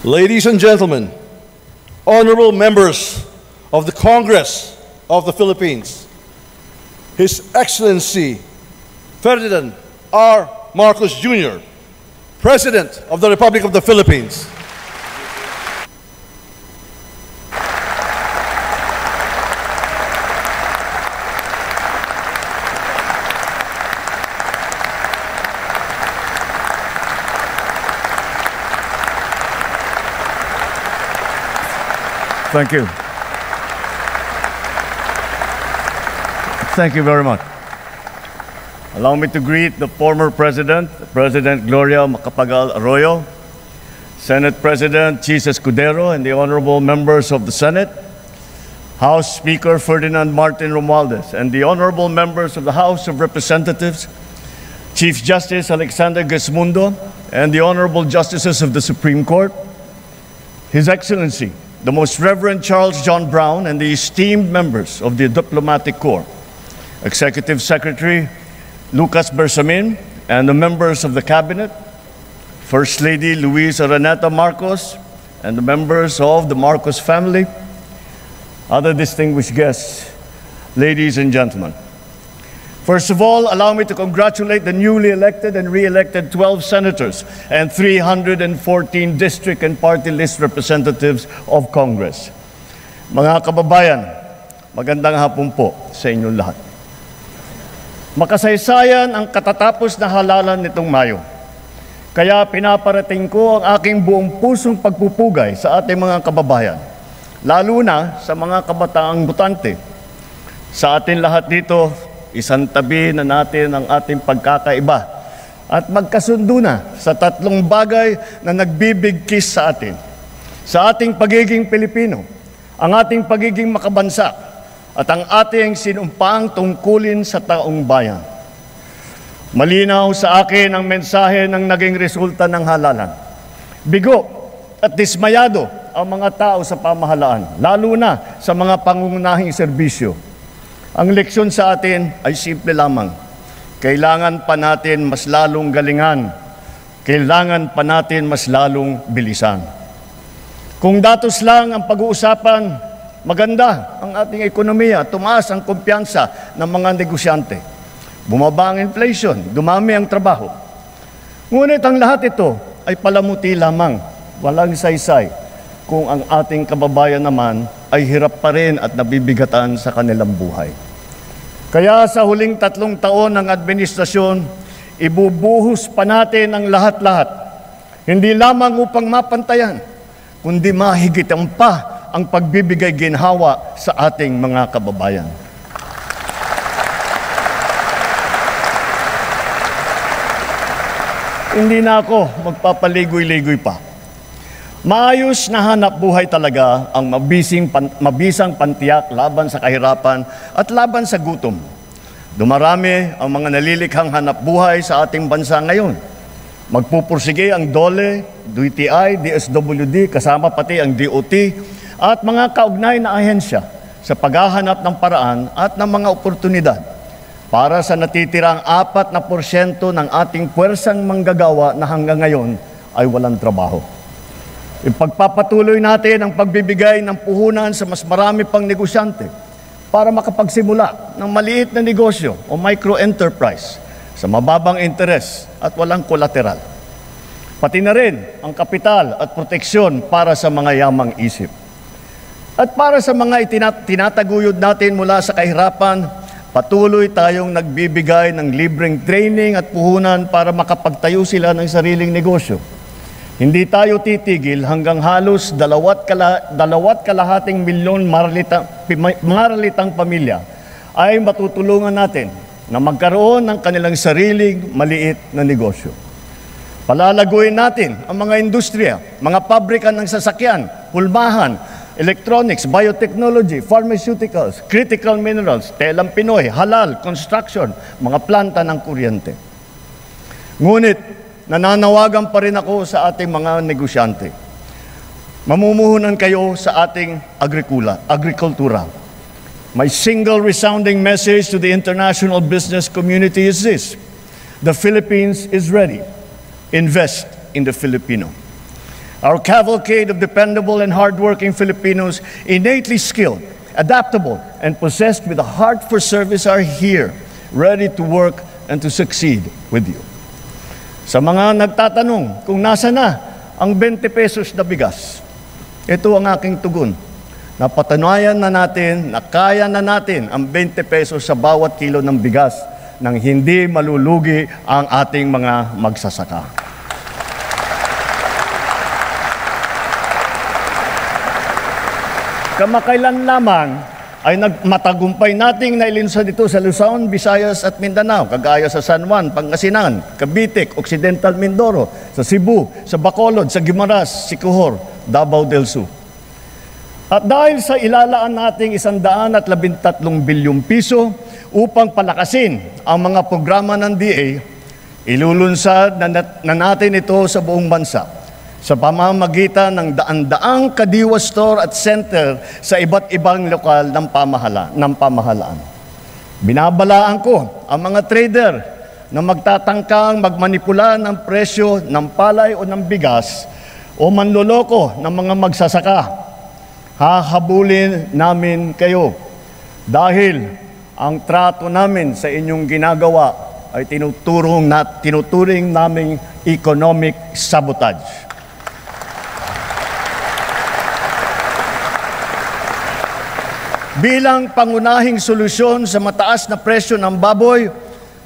Ladies and gentlemen, honorable members of the Congress of the Philippines, His Excellency Ferdinand R. Marcos Jr., President of the Republic of the Philippines. Thank you. Thank you very much. Allow me to greet the former President, President Gloria Macapagal Arroyo, Senate President Chis Escudero, and the honorable members of the Senate, House Speaker Ferdinand Martin Romualdez, and the honorable members of the House of Representatives, Chief Justice Alexander Gesmundo, and the honorable justices of the Supreme Court, His Excellency, the Most Reverend Charles John Brown, and the esteemed members of the Diplomatic Corps, Executive Secretary Lucas Bersamin, and the members of the Cabinet, First Lady Luisa Araneta Marcos, and the members of the Marcos family, other distinguished guests, ladies and gentlemen. First of all, allow me to congratulate the newly elected and re-elected 12 senators and 314 district and party list representatives of Congress. Mga kababayan, magandang hapon po sa inyong lahat. Makasaysayan ang katatapos na halalan nitong Mayo. Kaya pinaparating ko ang aking buong pusong pagpupugay sa ating mga kababayan, lalo na sa mga kabataang botante. Sa atin lahat dito, isang tabi na natin ang ating pagkakaiba at magkasundo na sa tatlong bagay na nagbibigkis sa atin. Sa ating pagiging Pilipino, ang ating pagiging makabansa, at ang ating sinumpaang tungkulin sa taong bayan. Malinaw sa akin ang mensahe ng naging resulta ng halalan. Bigo at dismayado ang mga tao sa pamahalaan, lalo na sa mga pangunahing serbisyo. Ang leksyon sa atin ay simple lamang. Kailangan pa natin mas lalong galingan. Kailangan pa natin mas lalong bilisan. Kung datos lang ang pag-uusapan, maganda ang ating ekonomiya, tumaas ang kumpiyansa ng mga negosyante. Bumaba ang inflation, dumami ang trabaho. Ngunit ang lahat ito ay palamuti lamang, walang saysay, kung ang ating kababayan naman ay hirap pa rin at nabibigatan sa kanilang buhay. Kaya sa huling 3 taon ng administrasyon, ibubuhos pa natin ang lahat-lahat. Hindi lamang upang mapantayan, kundi mahigitan pa ang pagbibigay ginhawa sa ating mga kababayan. Hindi na ako magpapaligoy-ligoy pa. Maayos na hanap buhay talaga ang mabisang pantiyak laban sa kahirapan at laban sa gutom. Dumarami ang mga nalilikhang hanap buhay sa ating bansa ngayon. Magpupursige ang DOLE, DTI, DSWD, kasama pati ang DOT, at mga kaugnay na ahensya sa paghahanap ng paraan at ng mga oportunidad para sa natitirang 4% ng ating puwersang manggagawa na hanggang ngayon ay walang trabaho. Ipagpapatuloy natin ang pagbibigay ng puhunan sa mas marami pang negosyante para makapagsimula ng maliit na negosyo o micro-enterprise sa mababang interes at walang kolateral. Pati na rin ang kapital at proteksyon para sa mga yamang isip. At para sa mga tinataguyod natin mula sa kahirapan, patuloy tayong nagbibigay ng libreng training at puhunan para makapagtayo sila ng sariling negosyo. Hindi tayo titigil hanggang halos 2.5 milyon maralitang pamilya ay matutulungan natin na magkaroon ng kanilang sariling maliit na negosyo. Palalaguin natin ang mga industriya, mga pabrika ng sasakyan, pulmahan, electronics, biotechnology, pharmaceuticals, critical minerals, telang Pinoy, halal, construction, mga planta ng kuryente. Ngunit, nananawagan pa rin ako sa ating mga negosyante. Mamumuhunan kayo sa ating agrikultura. My single resounding message to the international business community is this: the Philippines is ready. Invest in the Filipino. Our cavalcade of dependable and hardworking Filipinos, innately skilled, adaptable, and possessed with a heart for service are here, ready to work and to succeed with you. Sa mga nagtatanong kung nasa na ang 20 pesos na bigas, ito ang aking tugon. Napatunayan na natin na kaya na natin ang 20 pesos sa bawat kilo ng bigas nang hindi malulugi ang ating mga magsasaka. Kamakailan lamang ay matagumpay nating nailunsad ito sa Luzon, Visayas at Mindanao, kagaya sa San Juan, Pangasinan, Cavite, Occidental Mindoro, sa Cebu, sa Bacolod, sa Guimaras, Siquijor, Davao del Sur. At dahil sa ilalaan nating 113 bilyong piso upang palakasin ang mga programa ng DA, ilulunsad na natin ito sa buong bansa sa pamamagitan ng daan-daang kadiwa store at center sa iba't ibang lokal ng pamahalaan. Binabalaan ko ang mga trader na magtatangkang magmanipula ng presyo ng palay o ng bigas o manloloko ng mga magsasaka. Hahabulin namin kayo dahil ang trato namin sa inyong ginagawa ay tinuturing naming economic sabotage. Bilang pangunahing solusyon sa mataas na presyo ng baboy,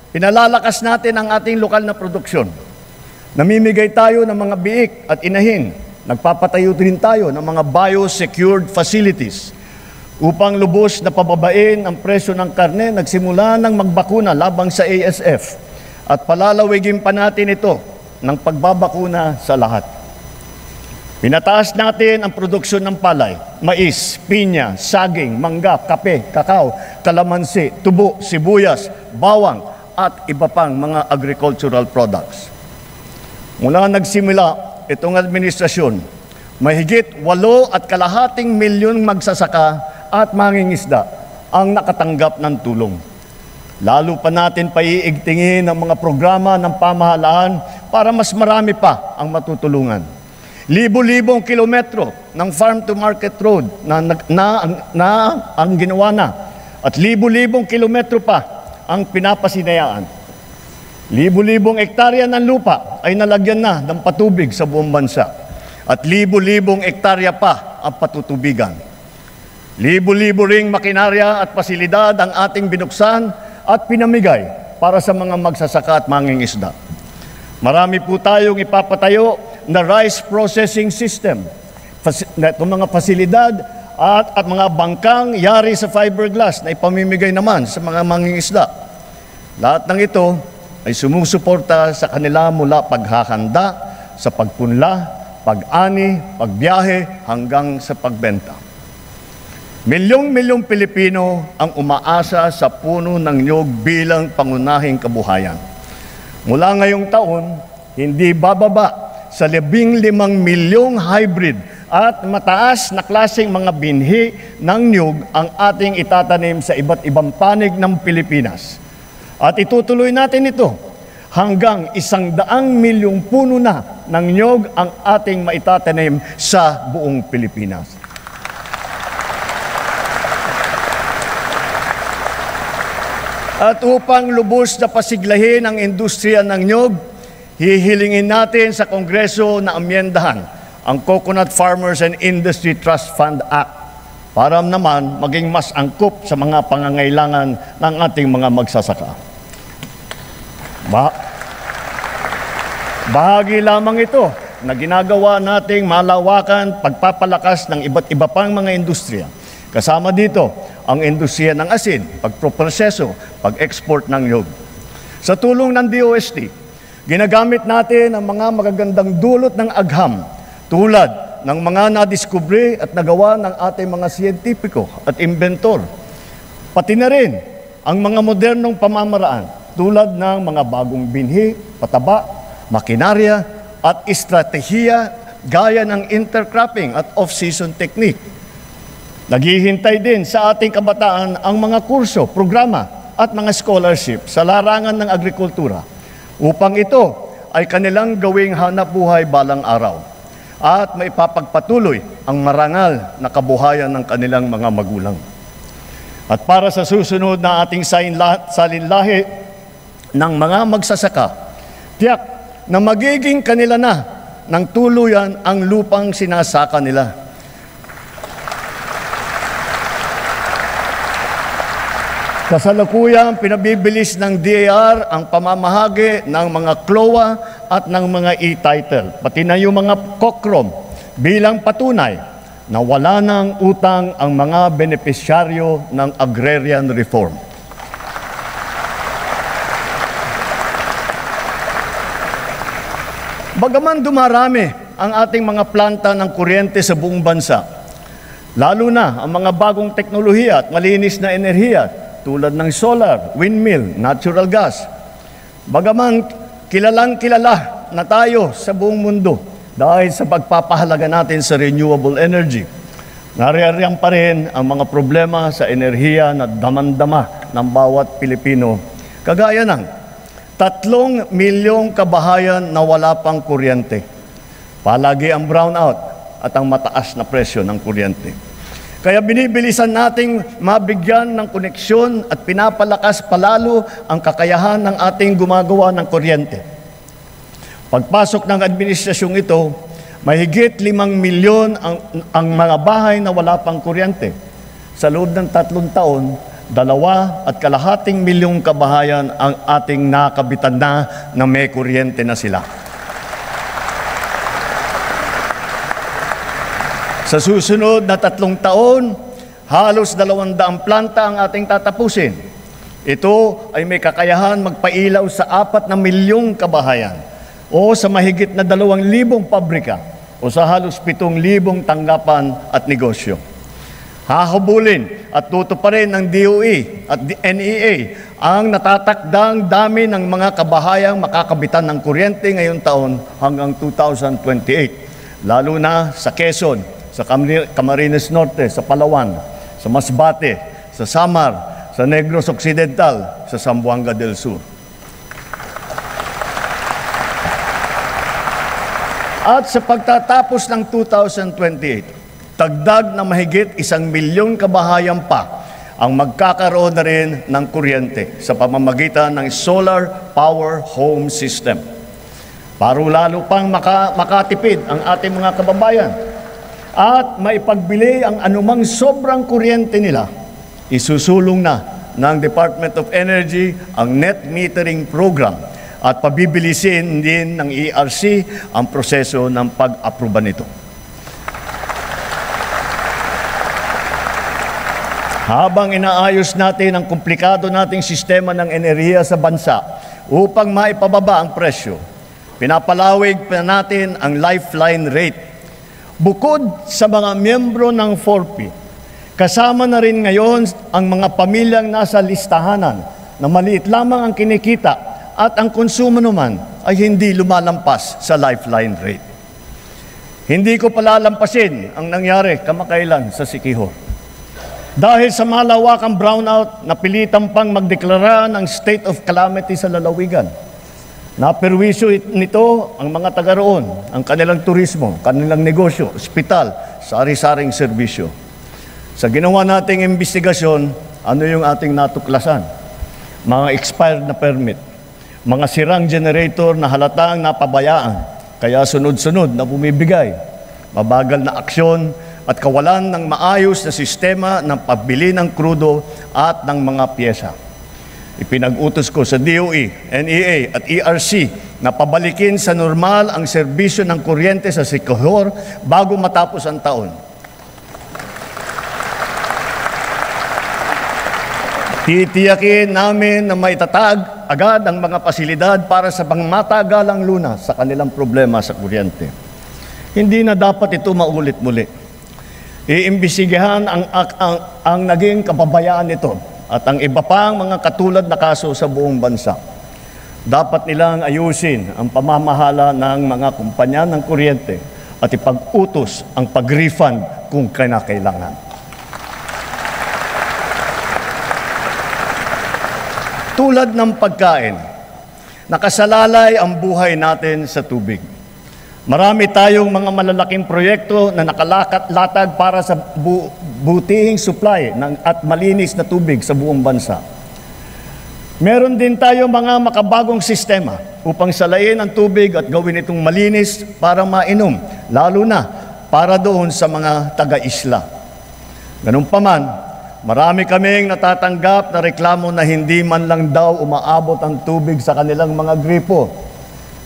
pinalalakas natin ang ating lokal na produksyon. Namimigay tayo ng mga biik at inahin. Nagpapatayo din tayo ng mga biosecured facilities upang lubos na pababain ang presyo ng karne. Nagsimula ng magbakuna labang sa ASF at palalawigin pa natin ito ng pagbabakuna sa lahat. Pinataas natin ang produksyon ng palay, mais, pinya, saging, mangga, kape, kakao, kalamansi, tubo, sibuyas, bawang at iba pang mga agricultural products. Mula nagsimula itong administrasyon, mahigit 8.5 milyong magsasaka at mangingisda ang nakatanggap ng tulong. Lalo pa natin paiigtingin ang mga programa ng pamahalaan para mas marami pa ang matutulungan. Libo-libong kilometro ng farm-to-market road na ang ginawa na at libo-libong kilometro pa ang pinapasinayaan. Libo-libong ektarya ng lupa ay nalagyan na ng patubig sa buong bansa at libo-libong ektarya pa ang patutubigan. Libo-libo ring makinarya at pasilidad ang ating binuksan at pinamigay para sa mga magsasaka at mangingisda. Marami po tayong ipapatayo na rice processing system. Itong mga pasilidad at mga bangkang yari sa fiberglass na ipamimigay naman sa mga mangingisda. Lahat ng ito ay sumusuporta sa kanila mula paghahanda, sa pagpunla, pag-ani, pagbiyahe hanggang sa pagbenta. Milyong-milyong Pilipino ang umaasa sa puno ng niyog bilang pangunahing kabuhayan. Mula ngayong taon, hindi bababa sa 15 milyong hybrid at mataas na klaseng mga binhi ng niyog ang ating itatanim sa iba't ibang panig ng Pilipinas. At itutuloy natin ito hanggang 100 milyong puno na ng niyog ang ating maitatanim sa buong Pilipinas. At upang lubos na pasiglahin ang industriya ng niyog, hihilingin natin sa Kongreso na amyendahan ang Coconut Farmers and Industry Trust Fund Act para naman maging mas angkop sa mga pangangailangan ng ating mga magsasaka. Bahagi lamang ito na ginagawa nating malawakan pagpapalakas ng iba't iba pang mga industriya. Kasama dito ang industriya ng asin, pagproproseso, pag-export ng niyog. Sa tulong ng DOST, ginagamit natin ang mga magagandang dulot ng agham tulad ng mga nadiskubre at nagawa ng ating mga siyentipiko at inventor. Pati na rin ang mga modernong pamamaraan tulad ng mga bagong binhi, pataba, makinarya at estratehiya gaya ng intercropping at off-season technique. Naghihintay din sa ating kabataan ang mga kurso, programa at mga scholarship sa larangan ng agrikultura upang ito ay kanilang gawing hanapbuhay balang araw. at maipapagpatuloy ang marangal na kabuhayan ng kanilang mga magulang. At para sa susunod na ating salinlahi ng mga magsasaka, tiyak na magiging kanila na ng tuluyan ang lupang sinasaka nila. Kasalukuyan, pinabibilis ng DAR ang pamamahagi ng mga CLOA at ng mga e-title, pati na yung mga COCROM bilang patunay na wala ng utang ang mga benepisyaryo ng agrarian reform. Bagaman dumarami ang ating mga planta ng kuryente sa buong bansa, lalo na ang mga bagong teknolohiya at malinis na enerhiya tulad ng solar, windmill, natural gas. Bagaman kilalang-kilala na tayo sa buong mundo dahil sa pagpapahalaga natin sa renewable energy, naririyan pa rin ang mga problema sa enerhiya na damang-dama ng bawat Pilipino, kagaya ng 3 milyong kabahayan na wala pang kuryente. Palagi ang brownout at ang mataas na presyo ng kuryente. Kaya binibilisan nating mabigyan ng koneksyon at pinapalakas palalo ang kakayahan ng ating gumagawa ng kuryente. Pagpasok ng administrasyong ito, mahigit 5 milyon ang mga bahay na wala pang kuryente. Sa loob ng 3 taon, 2.2 milyong kabahayan ang ating nakabitan na may kuryente na sila. Sa susunod na 3 taon, halos 200 planta ang ating tatapusin. Ito ay may kakayahan magpailaw sa 4 milyong kabahayan o sa mahigit na 2,000 pabrika o sa halos 7,000 tanggapan at negosyo. Hahabulin at tutuparin ng DOE at NEA ang natatakdang dami ng mga kabahayang makakabitan ng kuryente ngayong taon hanggang 2028, lalo na sa Quezon, sa Camarines Norte, sa Palawan, sa Masbate, sa Samar, sa Negros Occidental, sa Zamboanga del Sur. At sa pagtatapos ng 2028, dagdag na mahigit 1 milyong kabahayan pa ang magkakaroon na rin ng kuryente sa pamamagitan ng solar power home system. Para lalo pang makatipid ang ating mga kababayan at maipagbili ang anumang sobrang kuryente nila, isusulong na ng Department of Energy ang net metering program at pabibilisin din ng ERC ang proseso ng pag-aproba nito. Habang inaayos natin ang komplikado nating sistema ng enerhiya sa bansa upang maipababa ang presyo, pinapalawig pa natin ang lifeline rate. Bukod sa mga miyembro ng 4P, kasama na rin ngayon ang mga pamilyang nasa listahanan na maliit lamang ang kinikita at ang konsumo naman ay hindi lumalampas sa lifeline rate. Hindi ko palalampasin ang nangyari kamakailan sa Siquijor. Dahil sa malawakang brownout, napilitan pang magdeklara ng state of calamity sa lalawigan. Naperwisyo nito ang mga taga roon, ang kanilang turismo, kanilang negosyo, ospital, sari-saring serbisyo. Sa ginawa nating investigasyon, ano yung ating natuklasan? Mga expired na permit, mga sirang generator na halatang napabayaan, kaya sunod-sunod na bumibigay, mabagal na aksyon at kawalan ng maayos na sistema ng pagbili ng krudo at ng mga pyesa. Ipinag-utos ko sa DOE, NEA at ERC na pabalikin sa normal ang serbisyo ng kuryente sa Siquijor bago matapos ang taon. Titiyakin namin na maitatag agad ang mga pasilidad para sa pangmatagalang lunas sa kanilang problema sa kuryente. Hindi na dapat ito maulit muli. Iimbestigahan ang naging kapabayaan nito at ang iba pang mga katulad na kaso sa buong bansa. Dapat nilang ayusin ang pamamahala ng mga kumpanya ng kuryente at ipag-utos ang pag-refund kung kinakailangan. Tulad ng pagkain, nakasalalay ang buhay natin sa tubig. Marami tayong mga malalaking proyekto na nakalakat-latag para sa butihing supply at malinis na tubig sa buong bansa. Meron din tayo mga makabagong sistema upang salayin ang tubig at gawin itong malinis para mainom, lalo na para doon sa mga taga-isla. Ganun pa man, marami kaming natatanggap na reklamo na hindi man lang daw umaabot ang tubig sa kanilang mga gripo.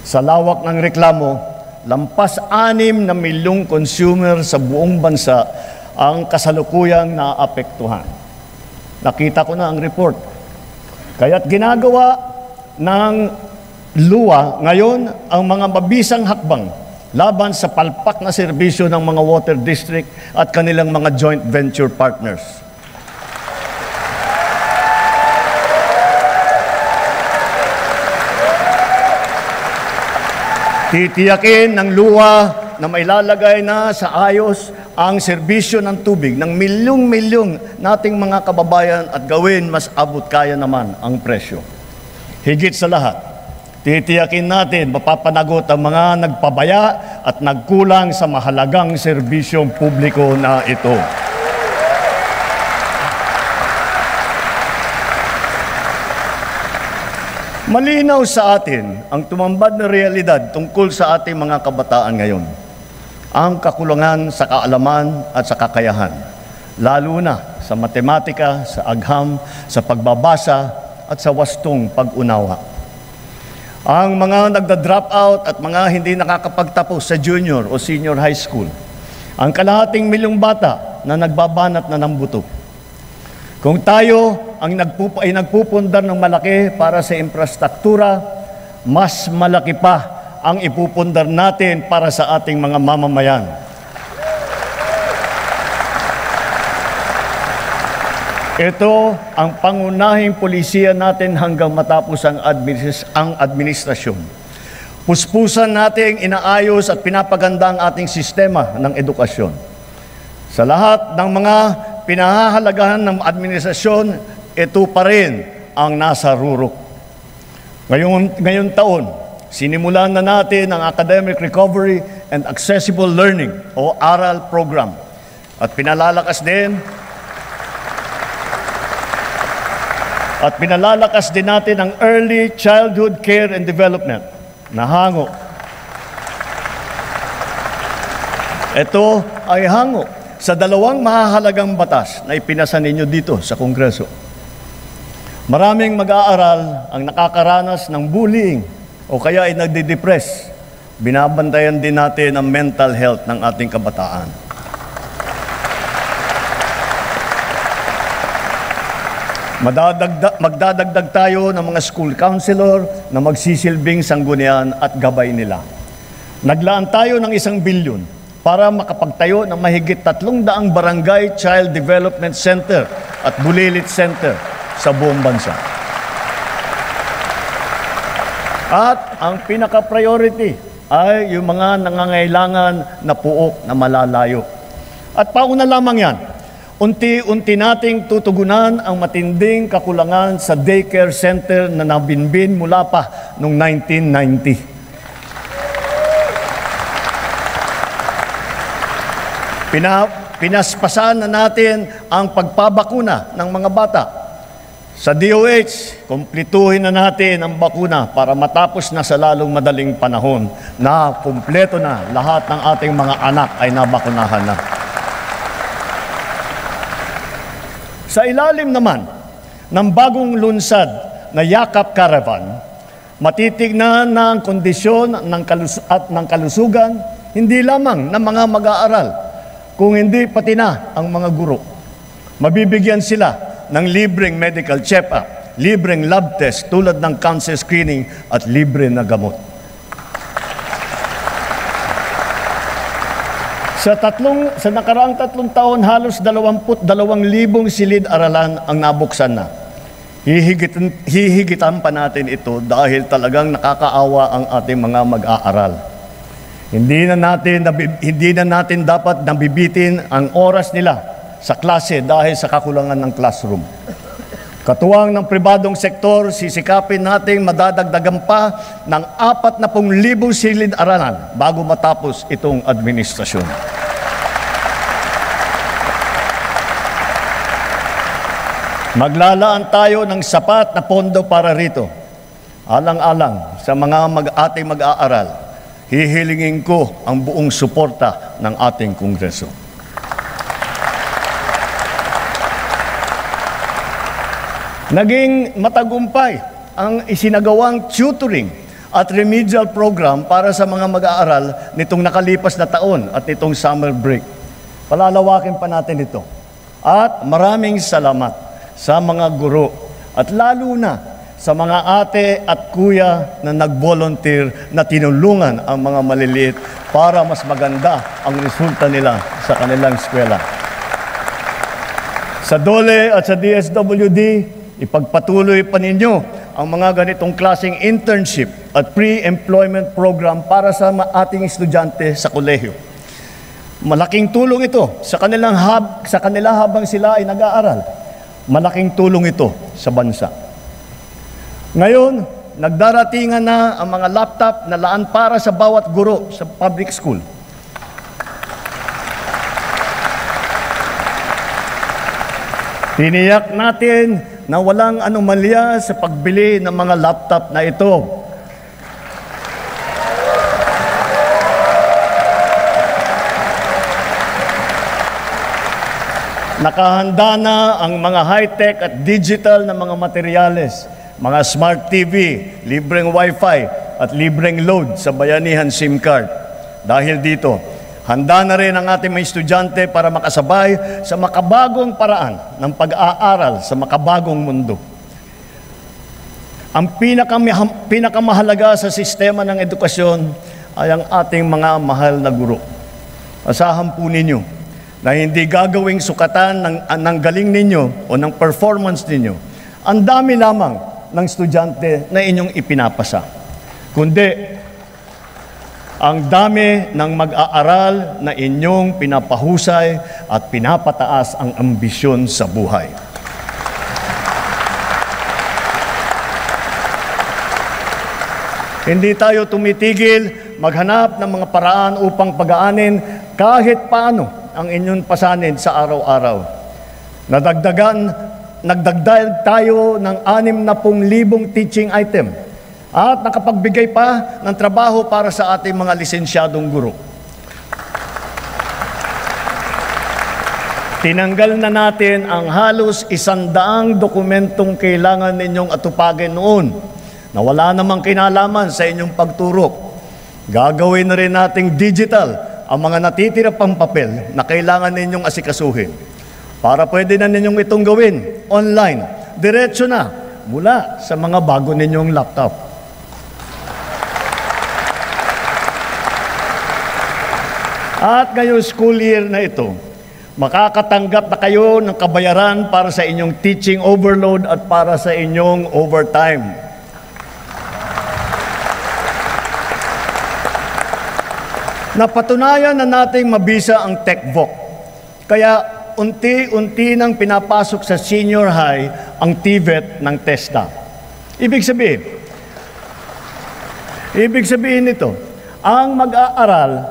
Sa lawak ng reklamo, lampas 6 milyong consumer sa buong bansa ang kasalukuyang naapektuhan. Nakita ko na ang report. Kaya't ginagawa ng LUA ngayon ang mga mabisang hakbang laban sa palpak na serbisyo ng mga water district at kanilang mga joint venture partners. Titiyakin ng LUA na mailalagay na sa ayos ang serbisyo ng tubig ng milyong-milyong nating mga kababayan at gawin mas abot kaya naman ang presyo. Higit sa lahat, titiyakin natin mapapanagot ang mga nagpabaya at nagkulang sa mahalagang serbisyong publiko na ito. Malinaw sa atin ang tumambad na realidad tungkol sa ating mga kabataan ngayon. Ang kakulangan sa kaalaman at sa kakayahan, lalo na sa matematika, sa agham, sa pagbabasa at sa wastong pag-unawa. Ang mga nagda-drop out at mga hindi nakakapagtapos sa junior o senior high school. Ang kalahating milyong bata na nagbabanat na ng buto. Kung tayo ay nagpupundar ng malaki para sa infrastruktura, mas malaki pa ang ipupundar natin para sa ating mga mamamayan. Ito ang pangunahing polisiya natin hanggang matapos ang administrasyon. Puspusan nating inaayos at pinapaganda ang ating sistema ng edukasyon. Sa lahat ng mga pinahahalagahan ng administrasyon, ito pa rin ang nasa rurok. Ngayon taon, sinimulan na natin ang Academic Recovery and Accessible Learning o ARAL program. At pinalalakas din natin ang Early Childhood Care and Development na hango. Ito ay hango sa 2 mahahalagang batas na ipinasa ninyo dito sa Kongreso. Maraming mag-aaral ang nakakaranas ng bullying o kaya ay nagde-depress. Binabantayan din natin ang mental health ng ating kabataan. Magdadagdag tayo ng mga school counselor na magsisilbing sanggunian at gabay nila. Naglaan tayo ng 1 bilyon para makapagtayo ng mahigit 300 barangay child development center at bulilit center sa buong bansa. At ang pinaka-priority ay yung mga nangangailangan na puok na malalayo. At pauna lamang yan, unti-unti nating tutugunan ang matinding kakulangan sa daycare center na nabinbin mula pa noong 1990. Pinaspasan na natin ang pagpabakuna ng mga bata. Sa DOH, kumpletuhin na natin ang bakuna para matapos na sa lalong madaling panahon na kumpleto na lahat ng ating mga anak ay nabakunahan na. Sa ilalim naman ng bagong lunsad na Yakap Caravan, matitignan na ang kondisyon ng kalusugan hindi lamang ng mga mag-aaral, kung hindi pati na ang mga guro. Mabibigyan sila ng libreng medical check-up, libreng lab test tulad ng cancer screening at libre na gamot. Sa nakaraang 3 taon, halos 22,000 silid-aralan ang nabuksan na. Hihigitan pa natin ito dahil talagang nakakaawa ang ating mga mag-aaral. Hindi na natin dapat nabibitin ang oras nila sa klase dahil sa kakulangan ng classroom. Katuwang ng pribadong sektor, sisikapin nating madadagdagan pa ng 40,000 silid-aralan bago matapos itong administrasyon. Maglalaan tayo ng sapat na pondo para rito. Alang-alang sa mga ating mag-aaral, hihilingin ko ang buong suporta ng ating Kongreso. Naging matagumpay ang isinagawang tutoring at remedial program para sa mga mag-aaral nitong nakalipas na taon at nitong summer break. Palalawakin pa natin ito. At maraming salamat sa mga guro at lalo na sa mga ate at kuya na nag-volunteer na tinulungan ang mga maliliit para mas maganda ang resulta nila sa kanilang eskwela. Sa DOLE at sa DSWD, ipagpatuloy pa ninyo ang mga ganitong klaseng internship at pre-employment program para sa ating estudyante sa kolehiyo. Malaking tulong ito sa kanila habang sila ay nag-aaral. Malaking tulong ito sa bansa. Ngayon, nagdaratingan na ang mga laptop na laan para sa bawat guro sa public school. Tiniyak natin na walang anomalya sa pagbili ng mga laptop na ito. Nakahanda na ang mga high-tech at digital na mga materyales, mga smart TV, libreng Wi-Fi at libreng load sa bayanihan SIM card. Dahil dito, handa na rin ang ating mga estudyante para makasabay sa makabagong paraan ng pag-aaral sa makabagong mundo. Ang pinakamahalaga sa sistema ng edukasyon ay ang ating mga mahal na guro. Asahan po ninyo na hindi gagawing sukatan ng galing ninyo o ng performance ninyo ang dami lamang ng estudyante na inyong ipinapasa, kundi ang dami ng mag-aaral na inyong pinapahusay at pinapataas ang ambisyon sa buhay. Hindi tayo tumitigil maghanap ng mga paraan upang pag-aanin kahit paano ang inyong pasanin sa araw-araw. Nagdagdag tayo ng 60,000 teaching item at nakapagbigay pa ng trabaho para sa ating mga lisensyadong guro. Tinanggal na natin ang halos 100 dokumentong kailangan ninyong atupagin noon na wala namang kinalaman sa inyong pagturo. Gagawin na rin nating digital ang mga natitira pang papel na kailangan ninyong asikasuhin. Para pwede na ninyong itong gawin online, diretso na mula sa mga bago ninyong laptop. At ngayong school year na ito, makakatanggap na kayo ng kabayaran para sa inyong teaching overload at para sa inyong overtime. Napatunayan na nating mabisa ang TechVoc. Kaya unti-unti nang pinapasok sa senior high ang TVET ng TESDA. Ibig sabihin nito, ang mag-aaral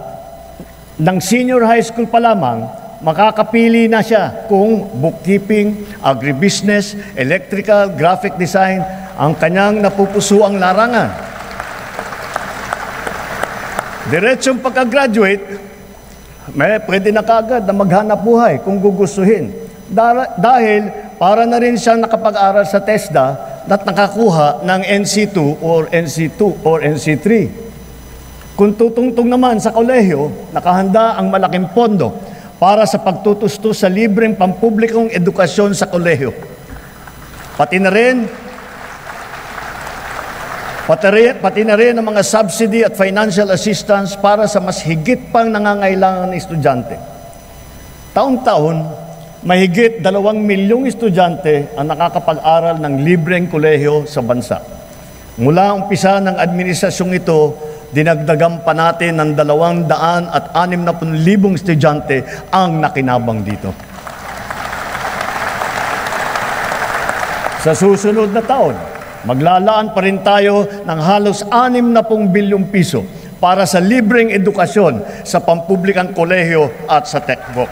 ng senior high school pa lamang, makakapili na siya kung bookkeeping, agribusiness, electrical, graphic design, ang kanyang napupusuang larangan. Diretsong pagka-graduate, pwede na kaagad na maghanap buhay kung gugustuhin. Dahil para na rin siyang nakapag-aral sa TESDA at nakakuha ng NC2 or NC3. Kung tutungtong naman sa kolehiyo, nakahanda ang malaking pondo para sa pagtutustos sa libreng pampublikong edukasyon sa kolehiyo. Pati na rin ang mga subsidy at financial assistance para sa mas higit pang nangangailangan ng estudyante. Taon-taon, mahigit 2 milyong estudyante ang nakakapag-aral ng libreng kolehiyo sa bansa. Mula umpisa ng administrasyong ito, dinagdagan pa natin ng 260,000 estudyante ang nakinabang dito. Sa susunod na taon, maglalaan pa rin tayo ng halos 60 bilyong piso para sa libreng edukasyon sa pampublikang kolehiyo at sa TechVoc.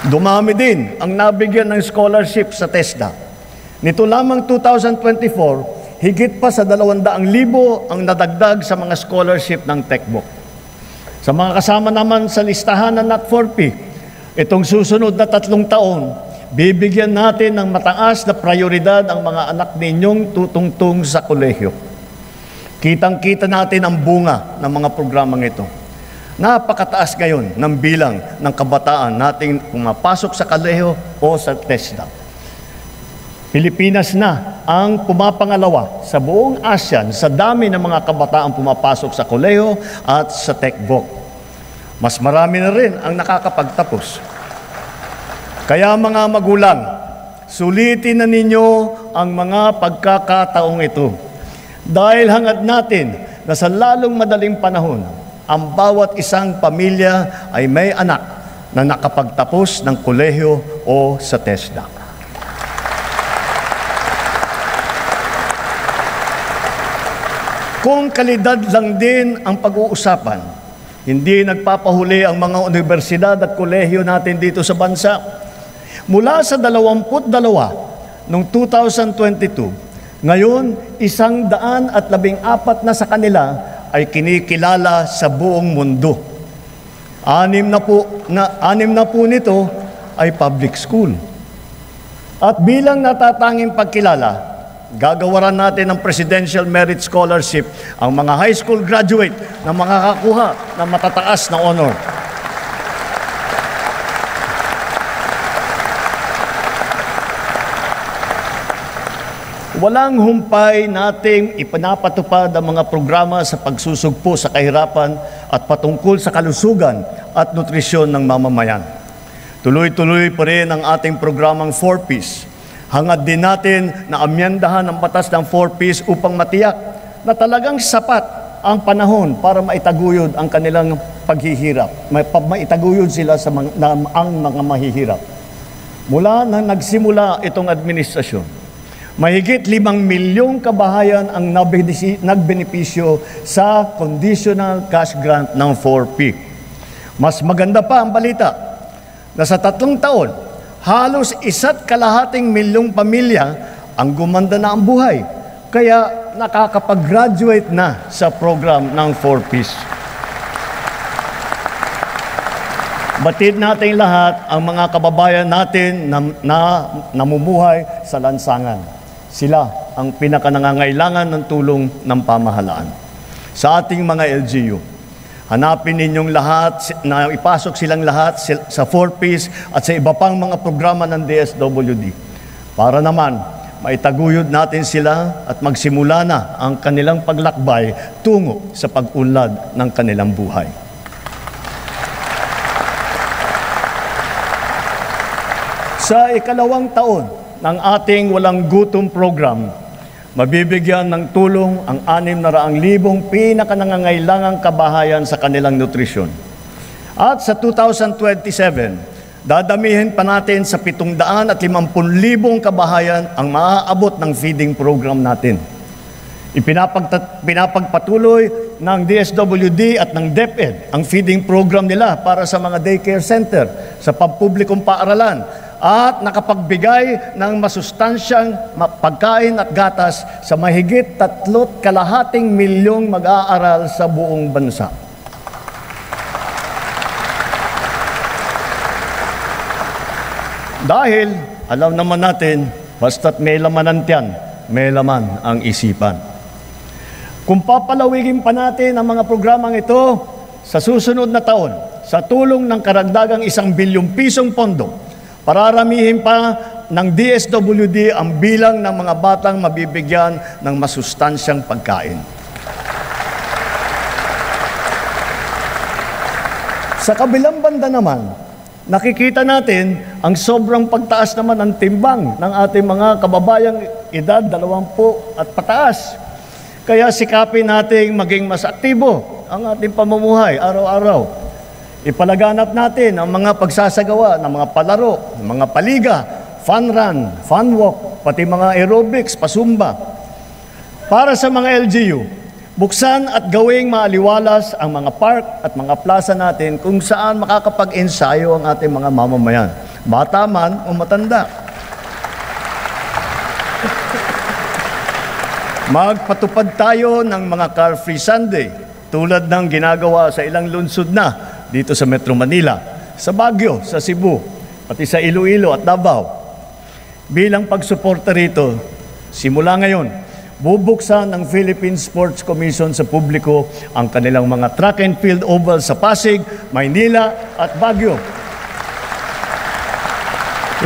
Dumami din ang nabigyan ng scholarship sa TESDA. Nito lamang 2024, higit pa sa 200,000 ang nadagdag sa mga scholarship ng TechVoc. Sa mga kasama naman sa listahan ng Not4P, itong susunod na 3 taon, bibigyan natin ng mataas na prioridad ang mga anak ninyong tutungtong sa kolehiyo. Kitang-kita natin ang bunga ng mga programang ito. Napakataas ngayon ng bilang ng kabataan nating pumapasok sa kolehiyo o sa TESDA. Pilipinas na ang pumapangalawa sa buong ASEAN sa dami ng mga kabataan pumapasok sa kolehiyo at sa TechVoc. Mas marami na rin ang nakakapagtapos. Kaya mga magulang, sulitin na ninyo ang mga pagkakataong ito. Dahil hangad natin na sa lalong madaling panahon, ang bawat isang pamilya ay may anak na nakapagtapos ng kolehiyo o sa TESDA. Kung kalidad lang din ang pag-uusapan, hindi nagpapahuli ang mga universidad at kolehiyo natin dito sa bansa. Mula sa 22 noong 2022, ngayon 114 na sa kanila ay kinikilala sa buong mundo. 6 na po nito ay public school. At bilang natatanging pagkilala, gagawaran natin ng Presidential Merit Scholarship ang mga high school graduate na makakakuha ng matataas na honor. Walang humpay nating ipinapatupad ang mga programa sa pagsusugpo sa kahirapan at patungkol sa kalusugan at nutrisyon ng mamamayan. Tuloy-tuloy pa rin ang ating programang 4Ps. Hangad din natin na amyendahan ang batas ng 4Ps upang matiyak na talagang sapat ang panahon para maitaguyod ang kanilang paghihirap. Maitaguyod sila sa ang mga mahihirap. Mula na nagsimula itong administrasyon, mahigit 5 milyong kabahayan ang nagbenepisyo sa conditional cash grant ng 4P. Mas maganda pa ang balita na sa 3 taon, halos 1.5 milyong pamilya ang gumanda na ang buhay. Kaya nakakapag-graduate na sa program ng 4Ps. Batid natin lahat ang mga kababayan natin na namumuhay sa lansangan. Sila ang pinakanangangailangan ng tulong ng pamahalaan. Sa ating mga LGU, hanapin ninyong lahat, na ipasok silang lahat sa 4Ps at sa iba pang mga programa ng DSWD. Para naman, maitaguyod natin sila at magsimula na ang kanilang paglakbay tungo sa pag-unlad ng kanilang buhay. Sa 2nd taon ng ating Walang Gutom program, mabibigyan ng tulong ang 600,000 pinakanangangailangang kabahayan sa kanilang nutrisyon. At sa 2027, dadamihin pa natin sa 750,000 kabahayan ang maaabot ng feeding program natin. Pinapagpatuloy ng DSWD at ng DepEd ang feeding program nila para sa mga daycare center, sa pampublikong paaralan, at nakapagbigay ng masustansyang pagkain at gatas sa mahigit 3.25 milyong mag-aaral sa buong bansa. Dahil alam naman natin, basta't may laman ang tiyan, may laman ang isipan. Kung papalawigin pa natin ang mga programang ito sa susunod na taon, sa tulong ng karagdagang 1 bilyong pisong pondo, pararamihin pa ng DSWD ang bilang ng mga batang mabibigyan ng masustansyang pagkain. Sa kabilang banda naman, nakikita natin ang sobrang pagtaas naman ng timbang ng ating mga kababayang edad 20 at pataas. Kaya sikapin nating maging mas aktibo ang ating pamumuhay araw-araw. Ipalaganap natin ang mga pagsasagawa ng mga palaro, ng mga paliga, fun run, fun walk, pati mga aerobics, pasumba. Para sa mga LGU, buksan at gawing maaliwalas ang mga park at mga plaza natin kung saan makakapag-ensayo ang ating mga mamamayan, bata man o matanda. Magpatupad tayo ng mga car-free Sunday tulad ng ginagawa sa ilang lungsod na dito sa Metro Manila, sa Baguio, sa Cebu, pati sa Iloilo at Davao. Bilang pagsuporta rito, simula ngayon, bubuksan ng Philippine Sports Commission sa publiko ang kanilang mga track and field oval sa Pasig, Maynila at Baguio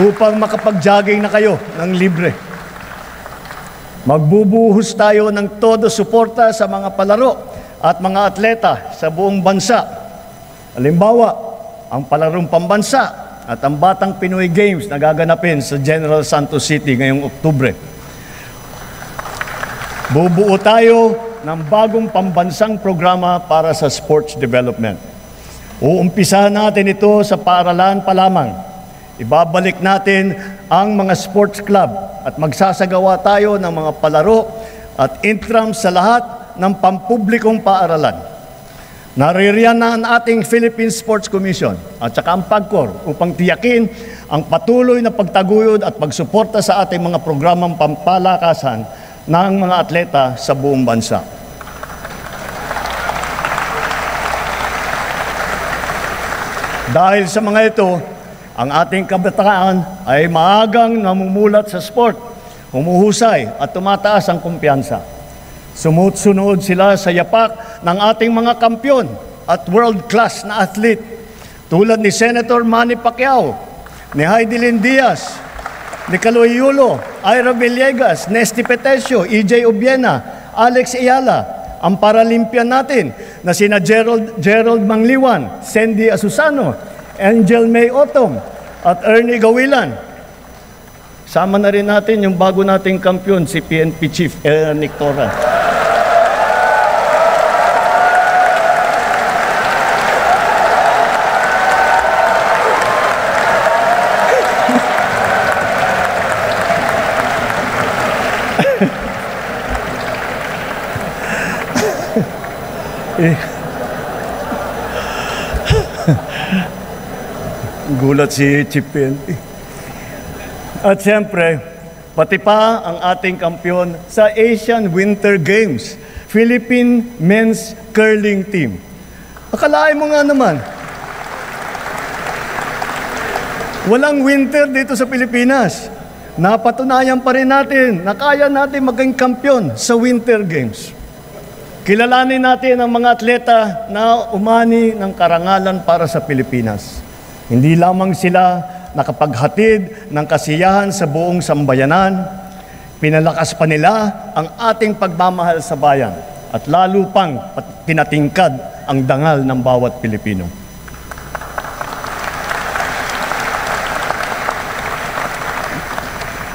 upang makapag-jogging na kayo ng libre. Magbubuhos tayo ng todo suporta sa mga palaro at mga atleta sa buong bansa. Halimbawa, ang palarong pambansa at ang Batang Pinoy Games na gaganapin sa General Santos City ngayong Oktubre. Bubuo tayo ng bagong pambansang programa para sa sports development. Uumpisahan natin ito sa paaralan pa lamang. Ibabalik natin ang mga sports club at magsasagawa tayo ng mga palaro at intrams sa lahat ng pampublikong paaralan. Naririyan na ang ating Philippine Sports Commission at saka ang PAGCOR upang tiyakin ang patuloy na pagtaguyod at pagsuporta sa ating mga programang pampalakasan ng mga atleta sa buong bansa. Dahil sa mga ito, ang ating kabataan ay maagang namumulat sa sport, humuhusay at tumataas ang kumpiyansa. Sumusunod sila sa yapak ng ating mga kampyon at world-class na athlete tulad ni Senator Manny Pacquiao, ni Heidelin Diaz, ni Caloy Yulo, Ira Villegas, Nesty Petesio, EJ Obiena, Alex Ayala, ang Paralympian natin na sina Gerald Mangliwan, Sandy Asusano, Angel May Otom, at Ernie Gawilan. Sama na rin natin yung bago nating kampyon, si PNP Chief Nick Torra. Gulat si Chief PNP. At siyempre, pati pa ang ating kampyon sa Asian Winter Games, Philippine Men's Curling Team. Akalain mo nga naman, walang winter dito sa Pilipinas. Napatunayan pa rin natin na kaya natin maging kampyon sa Winter Games. Kilalanin natin ang mga atleta na umani ng karangalan para sa Pilipinas. Hindi lamang sila nakapaghatid ng kasiyahan sa buong sambayanan, pinalakas pa nila ang ating pagmamahal sa bayan at lalo pang pinatingkad ang dangal ng bawat Pilipino.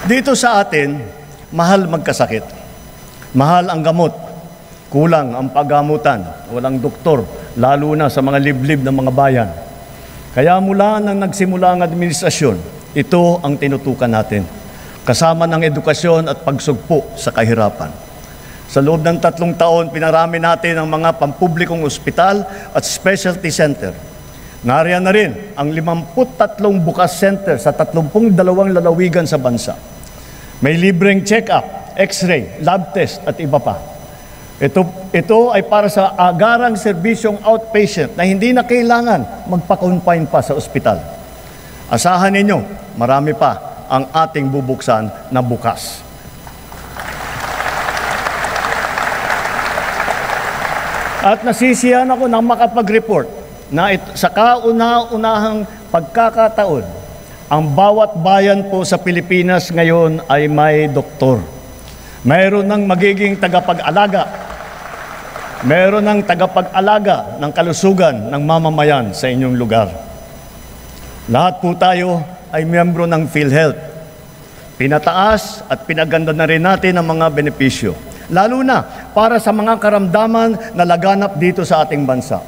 Dito sa atin, mahal magkasakit. Mahal ang gamot. Kulang ang paggamutan. Walang doktor, lalo na sa mga liblib ng mga bayan. Kaya mula nang nagsimula ang administrasyon, ito ang tinutukan natin. Kasama ng edukasyon at pagsugpo sa kahirapan. Sa loob ng 3 taon, pinarami natin ang mga pampublikong ospital at specialty center. Nariyan na rin ang 53 bukas center sa 32 lalawigan sa bansa. May libreng check-up, x-ray, lab test at iba pa. Ito ay para sa agarang serbisyong outpatient na hindi na kailangan magpa-confine pa sa ospital. Asahan ninyo, marami pa ang ating bubuksan na bukas. At nasisiyahan ako na makapag-report na sa kauna-unahang pagkakataon, ang bawat bayan po sa Pilipinas ngayon ay may doktor. Mayroon ng magiging tagapag-alaga. Mayroon ng tagapag-alaga ng kalusugan ng mamamayan sa inyong lugar. Lahat po tayo ay miyembro ng PhilHealth. Pinataas at pinaganda na rin natin ang mga benepisyo, lalo na para sa mga karamdaman na laganap dito sa ating bansa.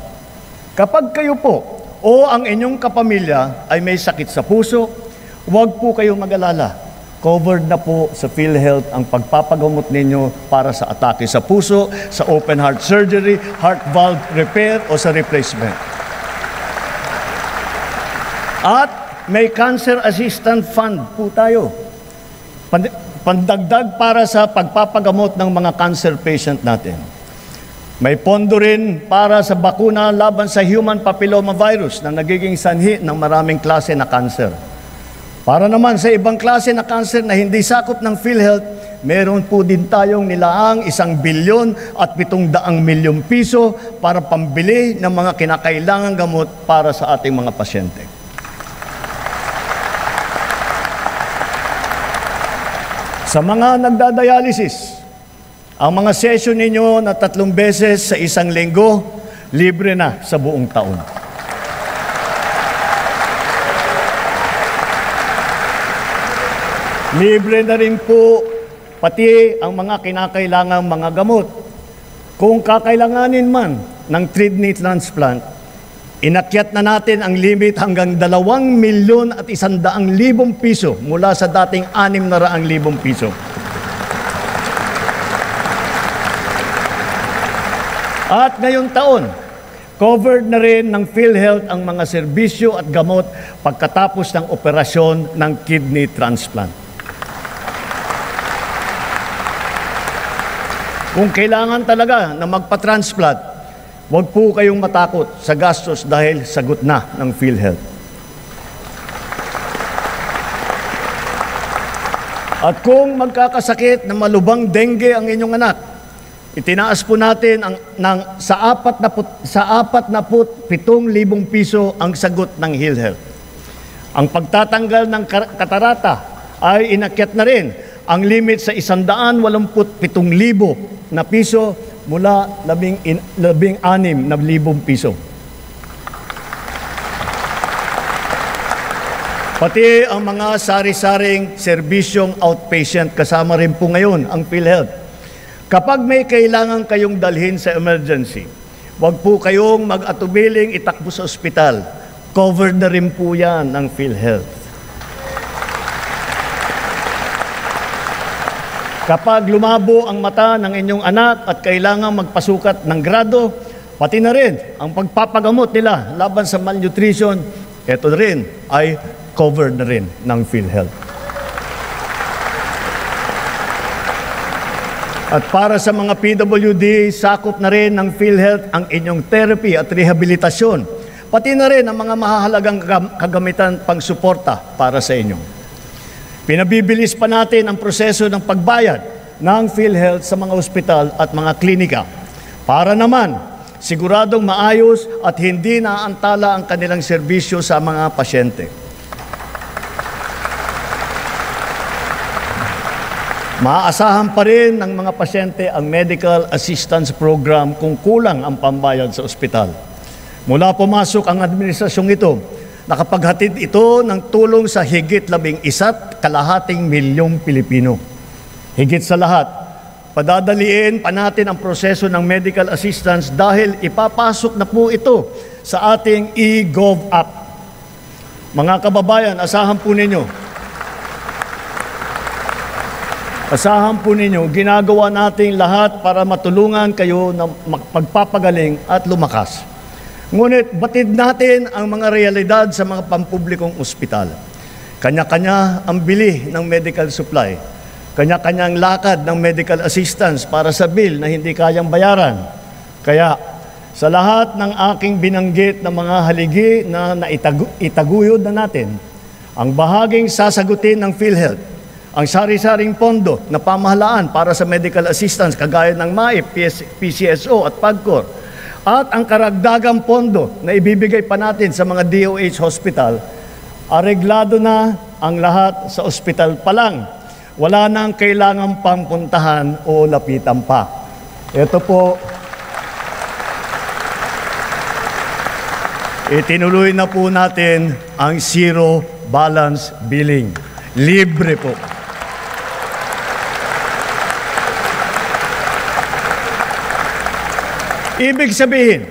Kapag kayo po o ang inyong kapamilya ay may sakit sa puso, huwag po kayong mag-alala. Covered na po sa PhilHealth ang pagpapagamot ninyo para sa atake sa puso, sa open heart surgery, heart valve repair o sa replacement. At may Cancer Assistance Fund po tayo. Pandagdag para sa pagpapagamot ng mga cancer patient natin. May pondo rin para sa bakuna laban sa human papilloma virus na nagiging sanhi ng maraming klase na cancer. Para naman sa ibang klase na cancer na hindi sakop ng PhilHealth, meron po din tayong nilaang 1 bilyon at 700 milyong piso para pambili ng mga kinakailangang gamot para sa ating mga pasyente. Sa mga nagdadialysis, ang mga session ninyo na 3 beses sa 1 linggo, libre na sa buong taon. Libre na rin po pati ang mga kinakailangang mga gamot. Kung kakailanganin man ng kidney transplant, inakyat na natin ang limit hanggang 2,100,000 piso mula sa dating 600,000 piso. At ngayong taon, covered na rin ng PhilHealth ang mga serbisyo at gamot pagkatapos ng operasyon ng kidney transplant. Kung kailangan talaga na magpa-transplant, huwag po kayong matakot sa gastos dahil sagot na ng PhilHealth. At kung magkakasakit na malubhang dengue ang inyong anak, itinaas po natin sa 47,000 piso ang sagot ng PhilHealth. Ang pagtatanggal ng katarata ay inakyat na rin ang limit sa 187,000 na piso mula 16,000 piso. Pati ang mga sari-saring serbisyong outpatient, kasama rin po ngayon ang PhilHealth. Kapag may kailangan kayong dalhin sa emergency, huwag po kayong mag-atubiling itakbo sa ospital. Covered na rin po yan ng PhilHealth. Kapag lumabo ang mata ng inyong anak at kailangan magpasukat ng grado, pati na rin ang pagpapagamot nila laban sa malnutrition, ito rin ay covered na rin ng PhilHealth. At para sa mga PWD, sakop na rin ng PhilHealth ang inyong therapy at rehabilitasyon, pati na rin ang mga mahahalagang kagamitan pang-suporta para sa inyo. Pinabibilis pa natin ang proseso ng pagbayad ng PhilHealth sa mga ospital at mga klinika para naman siguradong maayos at hindi naantala ang kanilang serbisyo sa mga pasyente. Maaasahan pa rin ng mga pasyente ang medical assistance program kung kulang ang pambayad sa ospital. Mula pumasok ang administrasyong ito, nakapaghatid ito ng tulong sa higit 11.2 milyong Pilipino. Higit sa lahat, padadaliin pa natin ang proseso ng medical assistance dahil ipapasok na po ito sa ating eGov app. Mga kababayan, asahan po ninyo, ginagawa nating lahat para matulungan kayo na magpapagaling at lumakas. Ngunit batid natin ang mga realidad sa mga pampublikong ospital. Kanya-kanya ang bili ng medical supply. Kanya-kanyang lakad ng medical assistance para sa bill na hindi kayang bayaran. Kaya sa lahat ng aking binanggit na mga haligi na itaguyod na natin, ang bahaging sasagutin ng PhilHealth, ang sari-saring pondo na pamahalaan para sa medical assistance kagaya ng MAIP, PCSO at PAGCOR, at ang karagdagang pondo na ibibigay pa natin sa mga DOH hospital, areglado na ang lahat sa ospital pa lang. Wala nang kailangang pampuntahan o lapitan pa. Ito po, itinuloy na po natin ang zero balance billing. Libre po. Ibig sabihin,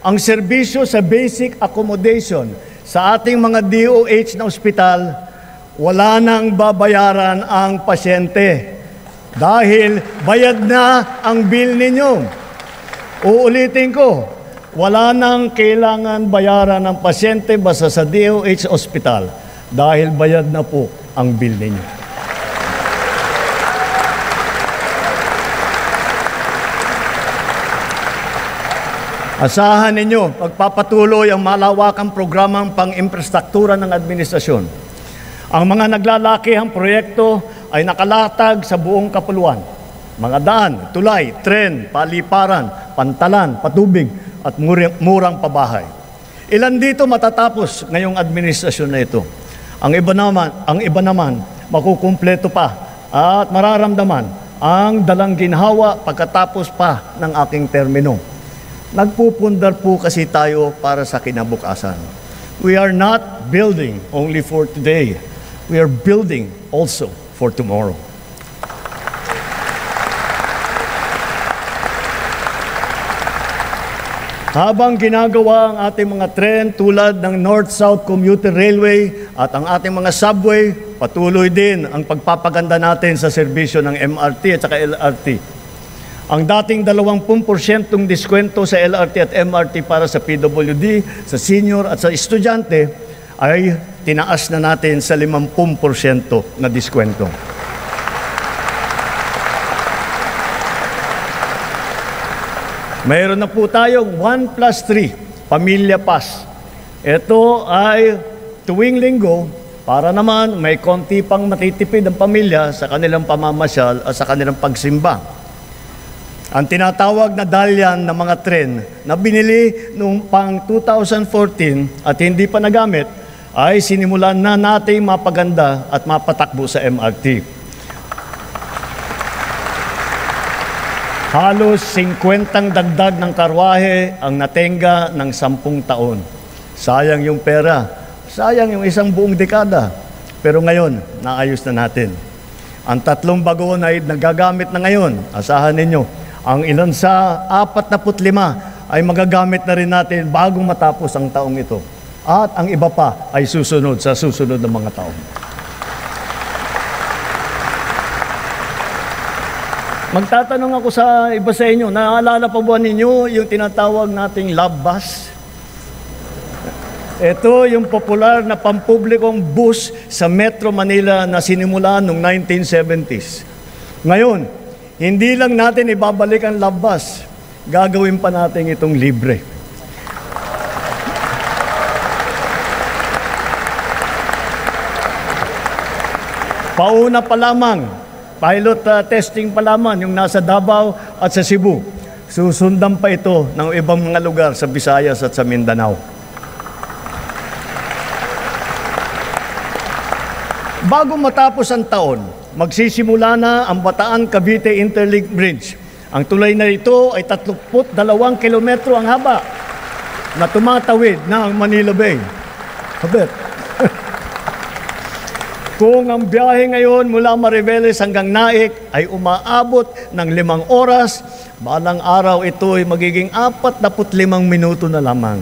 ang serbisyo sa basic accommodation sa ating mga DOH na ospital, wala nang babayaran ang pasyente dahil bayad na ang bill ninyo. Uulitin ko, wala nang kailangan bayaran ng pasyente basta sa DOH ospital dahil bayad na po ang bill ninyo. Asahan ninyo, pagpapatuloy ang malawakang programang pang-infrastruktura ng administrasyon. Ang mga naglalakihang proyekto ay nakalatag sa buong kapuluan. Mga daan, tulay, tren, paliparan, pantalan, patubig, at murang pabahay. Ilan dito matatapos ngayong administrasyon na ito? Ang iba naman makukumpleto pa at mararamdaman ang dalang ginhawa pagkatapos pa ng aking termino. Nagpupundar po kasi tayo para sa kinabukasan. We are not building only for today. We are building also for tomorrow. Habang ginagawa ang ating mga tren tulad ng North-South Commuter Railway at ang ating mga subway, patuloy din ang pagpapaganda natin sa serbisyo ng MRT at saka LRT. Ang dating 20% diskwento sa LRT at MRT para sa PWD, sa senior at sa estudyante ay tinaas na natin sa 50% na diskwento. Mayroon na po tayong 1+3 Pamilya Pass. Ito ay tuwing linggo para naman may konti pang matitipid ang pamilya sa kanilang pamamasyal at sa kanilang pagsimba. Ang tinatawag na dalyan ng mga tren na binili noong pang 2014 at hindi pa nagamit ay sinimulan na nating mapaganda at mapatakbo sa MRT. Halos 50 dagdag ng karwahe ang natenga ng 10 taon. Sayang yung pera, sayang yung isang buong dekada. Pero ngayon, naayos na natin. Ang 3 bagon ay nagagamit na ngayon. Asahan ninyo. Ang ilan sa 45 ay magagamit na rin natin bago matapos ang taong ito. At ang iba pa ay susunod sa susunod na mga taon. Magtatanong ako sa iba sa inyo, naalala pa ba ninyo yung tinatawag nating love bus? Ito yung popular na pampublikong bus sa Metro Manila na sinimula noong 1970s. Ngayon, hindi lang natin ibabalik ang love bus, gagawin pa natin itong libre. Pauna pa lamang, pilot testing pa lamang yung nasa Davao at sa Cebu. Susundan pa ito ng ibang mga lugar sa Visayas at sa Mindanao. Bago matapos ang taon, magsisimula na ang Bataan-Cavite Interlink Bridge. Ang tulay na ito ay 32 kilometro ang haba na tumatawid na ang Manila Bay. Habet. Kung ang biyahe ngayon mula Mariveles hanggang Naik ay umaabot ng 5 oras, balang araw ito ay magiging 45 minuto na lamang.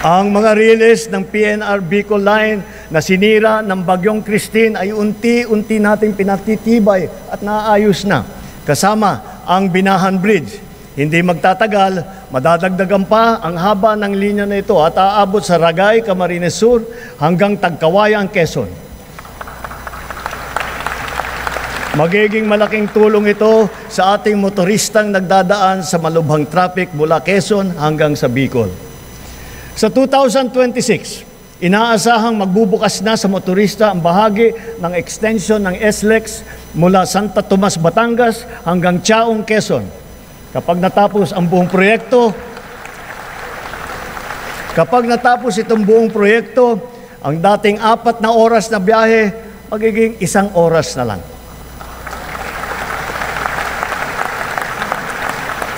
Ang mga riles ng PNR Bicol Line na sinira ng Bagyong Christine ay unti-unti nating pinatitibay at naayos na. Kasama ang Binahan Bridge. Hindi magtatagal, madadagdagan pa ang haba ng linya na ito at aabot sa Ragay, Camarines Sur hanggang Tagkawayan, Quezon. Magiging malaking tulong ito sa ating motoristang nagdadaan sa malubhang traffic mula Quezon hanggang sa Bicol. Sa 2026, inaasahang magbubukas na sa motorista ang bahagi ng extension ng SLEX mula Santa Tomas, Batangas hanggang Chaong, Quezon. Kapag natapos itong buong proyekto, ang dating 4 na oras na biyahe, magiging 1 oras na lang.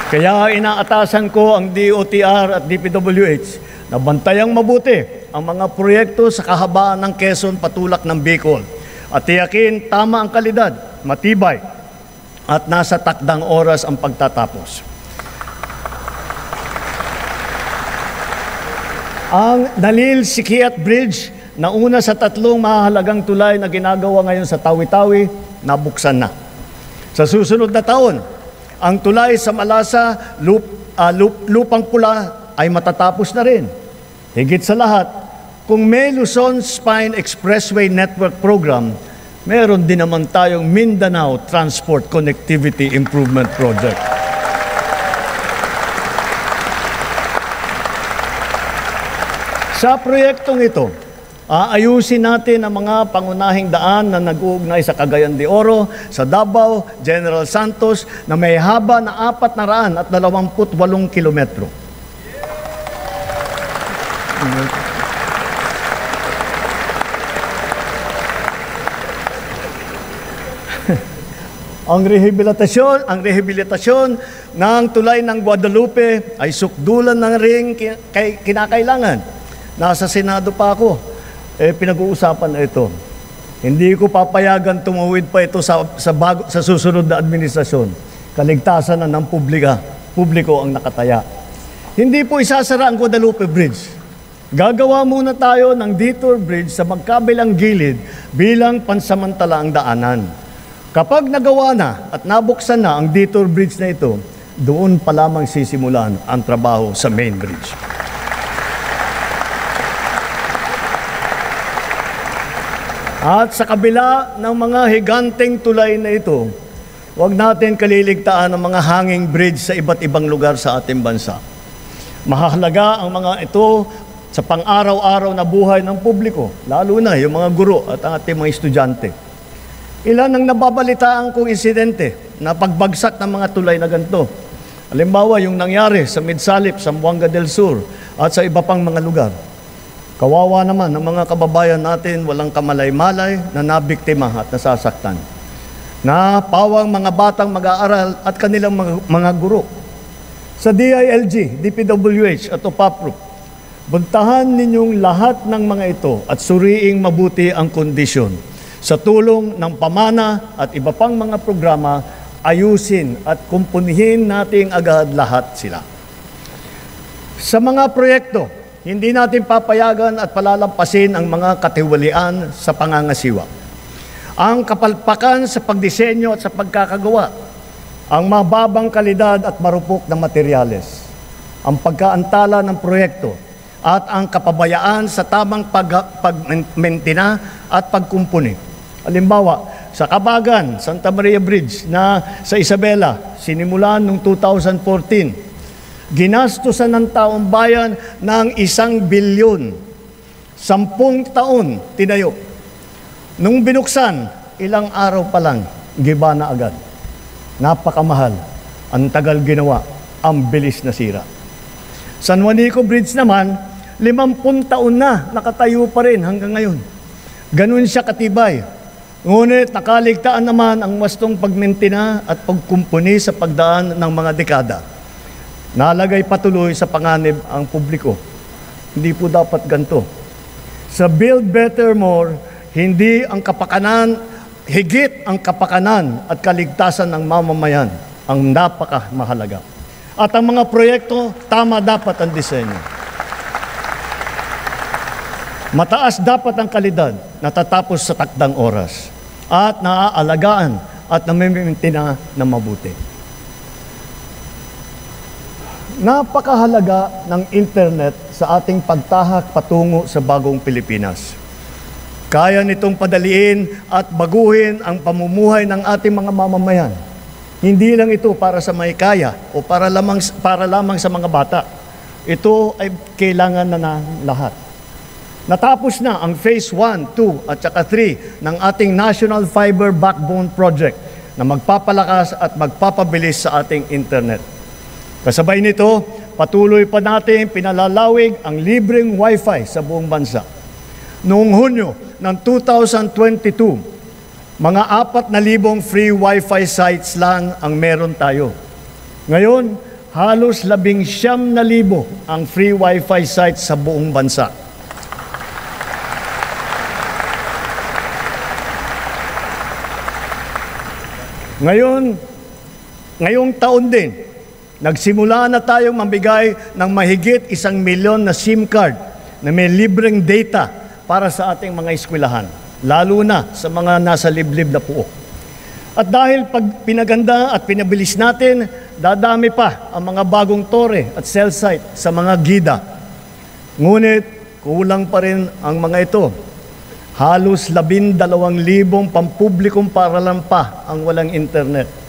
Kaya inaatasan ko ang DOTR at DPWH na bantayang mabuti ang mga proyekto sa kahabaan ng Quezon patulak ng Bicol at tiyakin tama ang kalidad, matibay at nasa takdang oras ang pagtatapos. Ang Nalil-Sikiat Bridge, na una sa 3 mahalagang tulay na ginagawa ngayon sa Tawi-Tawi, nabuksan na. Sa susunod na taon, ang tulay sa Malasa, Lupang Pula ay matatapos na rin. Higit sa lahat, kung may Luzon Spine Expressway Network Program, meron din naman tayong Mindanao Transport Connectivity Improvement Project. Sa proyektong ito, aayusin natin ang mga pangunahing daan na nag-uugnay sa Cagayan de Oro, sa Davao, General Santos, na may haba na 428 kilometro. Ang rehabilitasyon ng tulay ng Guadalupe ay sukdulan ng ring kinakailangan. Nasa Senado pa ako, pinag-uusapan na ito. Hindi ko papayagan tumuwid pa ito sa susunod na administrasyon. Kaligtasan na ng publiko ang nakataya. Hindi po isasara ang Guadalupe Bridge. Gagawa muna tayo ng detour bridge sa magkabilang gilid bilang pansamantalaang daanan. Kapag nagawa na at nabuksan na ang detour bridge na ito, doon pa lamang sisimulan ang trabaho sa main bridge. At sa kabila ng mga higanteng tulay na ito, huwag natin kaliligtaan ang mga hanging bridge sa iba't ibang lugar sa ating bansa. Mahalaga ang mga ito sa pang-araw-araw na buhay ng publiko, lalo na yung mga guro at ang ating mga estudyante. Ilan ang nababalitaan kong insidente na pagbagsak ng mga tulay na ganito. Halimbawa, yung nangyari sa Midsalip, Zamboanga del Sur at sa iba pang mga lugar. Kawawa naman ang mga kababayan natin walang kamalay-malay na nabiktima at nasasaktan. Napawang mga batang mag-aaral at kanilang mga guro. Sa DILG, DPWH at OPAPRO, buntahan ninyong lahat ng mga ito at suriing mabuti ang kondisyon. Sa tulong ng pamana at iba pang mga programa, ayusin at kumpunihin natin agad lahat sila. Sa mga proyekto, hindi natin papayagan at palalampasin ang mga katiwalian sa pangangasiwa. Ang kapalpakan sa pagdisenyo at sa pagkakagawa, ang mababang kalidad at marupok na materyales, ang pagkaantala ng proyekto, at ang kapabayaan sa tamang pagmentina at pagkumpuni. Halimbawa, sa Kabagan, Santa Maria Bridge na sa Isabela, sinimulan noong 2014. Ginastusan ng taong bayan ng 1 bilyon. 10 taon tinayo. Nung binuksan, ilang araw pa lang, giba na agad. Napakamahal. Ang tagal ginawa, ang bilis na sira. San Juanico Bridge naman, 50 taon na nakatayo pa rin hanggang ngayon. Ganun siya katibay. Ngunit nakaligtaan naman ang wastong pagmentina at pagkumpuni sa pagdaan ng mga dekada. Nalagay patuloy sa panganib ang publiko. Hindi po dapat ganito. Sa Build Better More, hindi ang kapakanan, higit ang kapakanan at kaligtasan ng mamamayan ang napakamahalaga. At ang mga proyekto, tama dapat ang disenyo. Mataas dapat ang kalidad, natatapos sa takdang oras, at naaalagaan at namimintina na mabuti. Napakahalaga ng internet sa ating pagtahak patungo sa bagong Pilipinas. Kaya nitong padaliin at baguhin ang pamumuhay ng ating mga mamamayan. Hindi lang ito para sa may kaya o para lamang sa mga bata. Ito ay kailangan na ng lahat. Natapos na ang Phase 1, 2 at saka 3 ng ating National Fiber Backbone Project na magpapalakas at magpapabilis sa ating internet. Kasabay nito, patuloy pa natin pinalalawig ang libreng Wi-Fi sa buong bansa. Noong Hunyo ng 2022, mga 4,000 free Wi-Fi sites lang ang meron tayo. Ngayon, halos 19,000 ang free Wi-Fi sites sa buong bansa. Ngayon, Ngayong taon din, nagsimula na tayong mambigay ng mahigit 1 milyon na SIM card na may libreng data para sa ating mga eskwelahan, lalo na sa mga nasa liblib na puok. At dahil pag pinaganda at pinabilis natin, dadami pa ang mga bagong tore at cell site sa mga gida. Ngunit kulang pa rin ang mga ito. Halos 12,000 pampublikong paaralan pa ang walang internet.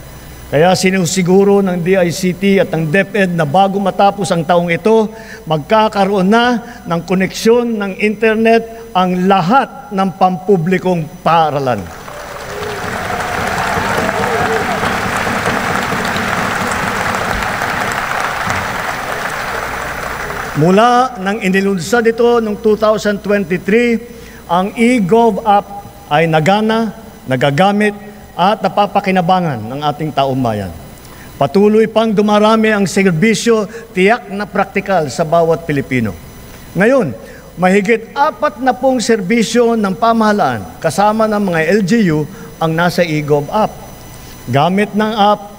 Kaya sinusiguro ng DICT at ng DepEd na bago matapos ang taong ito, magkakaroon na ng koneksyon ng internet ang lahat ng pampublikong paaralan. Mula nang inilunsad ito noong 2023, ang eGov app ay nagana, nagagamit at napapakinabangan ng ating taong bayan. Patuloy pang dumarami ang serbisyo tiyak na praktikal sa bawat Pilipino. Ngayon, mahigit 40 serbisyo ng pamahalaan kasama ng mga LGU ang nasa eGov app. Gamit ng app,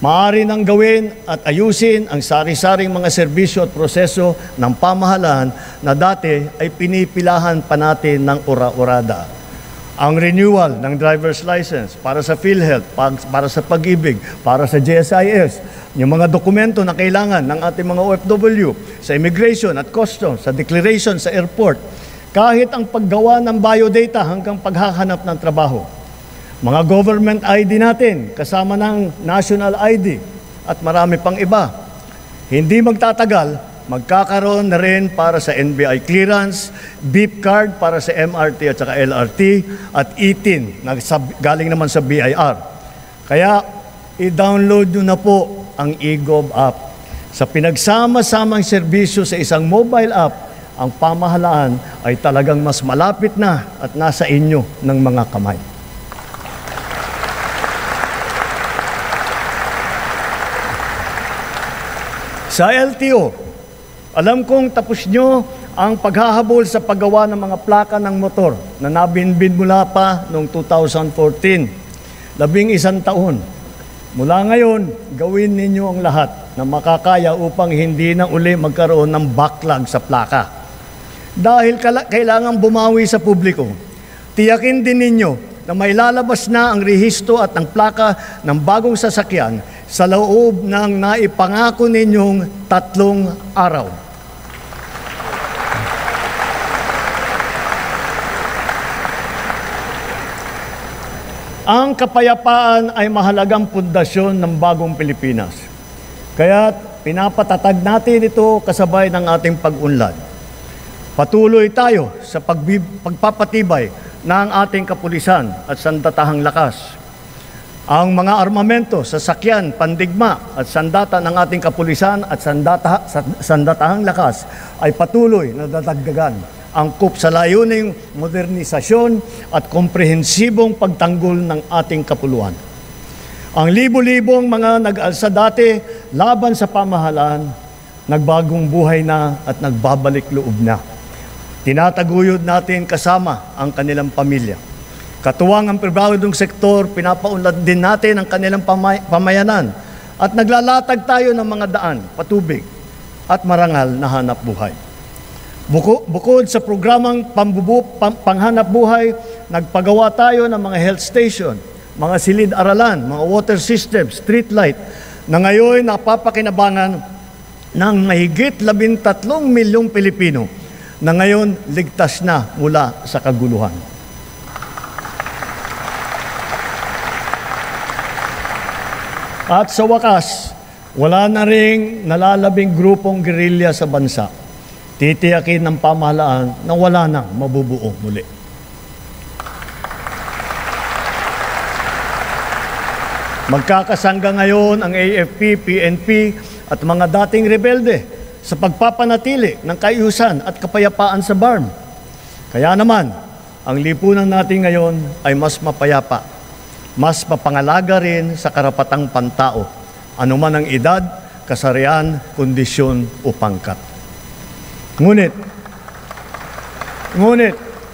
maaari nang gawin at ayusin ang sari-saring mga serbisyo at proseso ng pamahalaan na dati ay pinipilahan pa natin ng ura-urada. Ang renewal ng driver's license para sa PhilHealth, para sa Pag-ibig, para sa GSIS, yung mga dokumento na kailangan ng ating mga OFW, sa immigration at customs, sa declaration sa airport, kahit ang paggawa ng biodata hanggang paghahanap ng trabaho. Mga government ID natin, kasama ng national ID at marami pang iba. Hindi magtatagal, magkakaroon na rin para sa NBI clearance, beep card para sa MRT at saka LRT, at e-TIN na galing naman sa BIR. Kaya i-download nyo na po ang eGov app. Sa pinagsama-samang serbisyo sa isang mobile app, ang pamahalaan ay talagang mas malapit na at nasa inyo ng mga kamay. Sa LTO, alam kong tapos nyo ang paghahabol sa paggawa ng mga plaka ng motor na nabinbin mula pa noong 2014. 11 taon. Mula ngayon, gawin ninyo ang lahat na makakaya upang hindi na uli magkaroon ng backlog sa plaka. Dahil kailangan bumawi sa publiko, tiyakin din ninyo na may lalabas na ang rehistro at ang plaka ng bagong sasakyan sa loob ng naipangako ninyong 3 araw. Ang kapayapaan ay mahalagang pundasyon ng bagong Pilipinas. Kaya pinapatatag natin ito kasabay ng ating pag-unlad. Patuloy tayo sa pagpapatibay ng ating kapulisan at sandatahang lakas. Ang mga armamento, sasakyan, pandigma at sandata ng ating kapulisan at sandatahang lakas ay patuloy na dadagdagan, angkop sa layuning modernisasyon at komprehensibong pagtanggol ng ating kapuluan. Ang libo-libong mga nag-alsa dati laban sa pamahalaan, nagbagong buhay na at nagbabalik loob na. Tinataguyod natin kasama ang kanilang pamilya. Katuwang ang pribadong sektor, pinapaunlad din natin ang kanilang pamayanan at naglalatag tayo ng mga daan, patubig at marangal na hanap buhay. Bukod sa programang panghanap buhay, nagpagawa tayo ng mga health station, mga silid-aralan, mga water system, street light, na ngayon napapakinabangan ng mahigit 13 milyong Pilipino na ngayon ligtas na mula sa kaguluhan. At sa wakas, wala na ring nalalabing grupong gerilya sa bansa. Titiyakin ng pamahalaan na wala nang mabubuo muli. Magkakasangga ngayon ang AFP, PNP at mga dating rebelde sa pagpapanatili ng kaayusan at kapayapaan sa BARM. Kaya naman, ang lipunan natin ngayon ay mas mapayapa, mas mapangalaga rin sa karapatang pantao, anuman ang edad, kasarian, kondisyon o pangkat. Ngunit,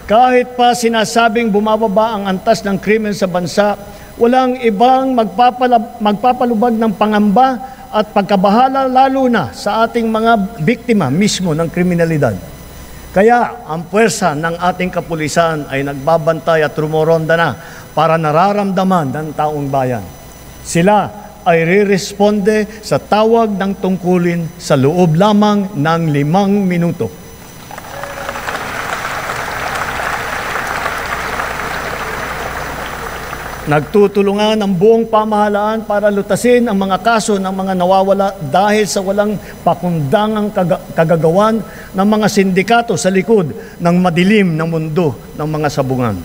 kahit pa sinasabing bumababa ang antas ng krimen sa bansa, walang ibang magpapalubag ng pangamba at pagkabahala lalo na sa ating mga biktima mismo ng kriminalidad. Kaya ang puwersa ng ating kapulisan ay nagbabantay at rumoronda na para nararamdaman ng taong bayan. Sila ay re-responde sa tawag ng tungkulin sa loob lamang ng 5 minuto. Nagtutulungan ang buong pamahalaan para lutasin ang mga kaso ng mga nawawala dahil sa walang pakundangang kagagawan ng mga sindikato sa likod ng madilim na mundo ng mga sabungan.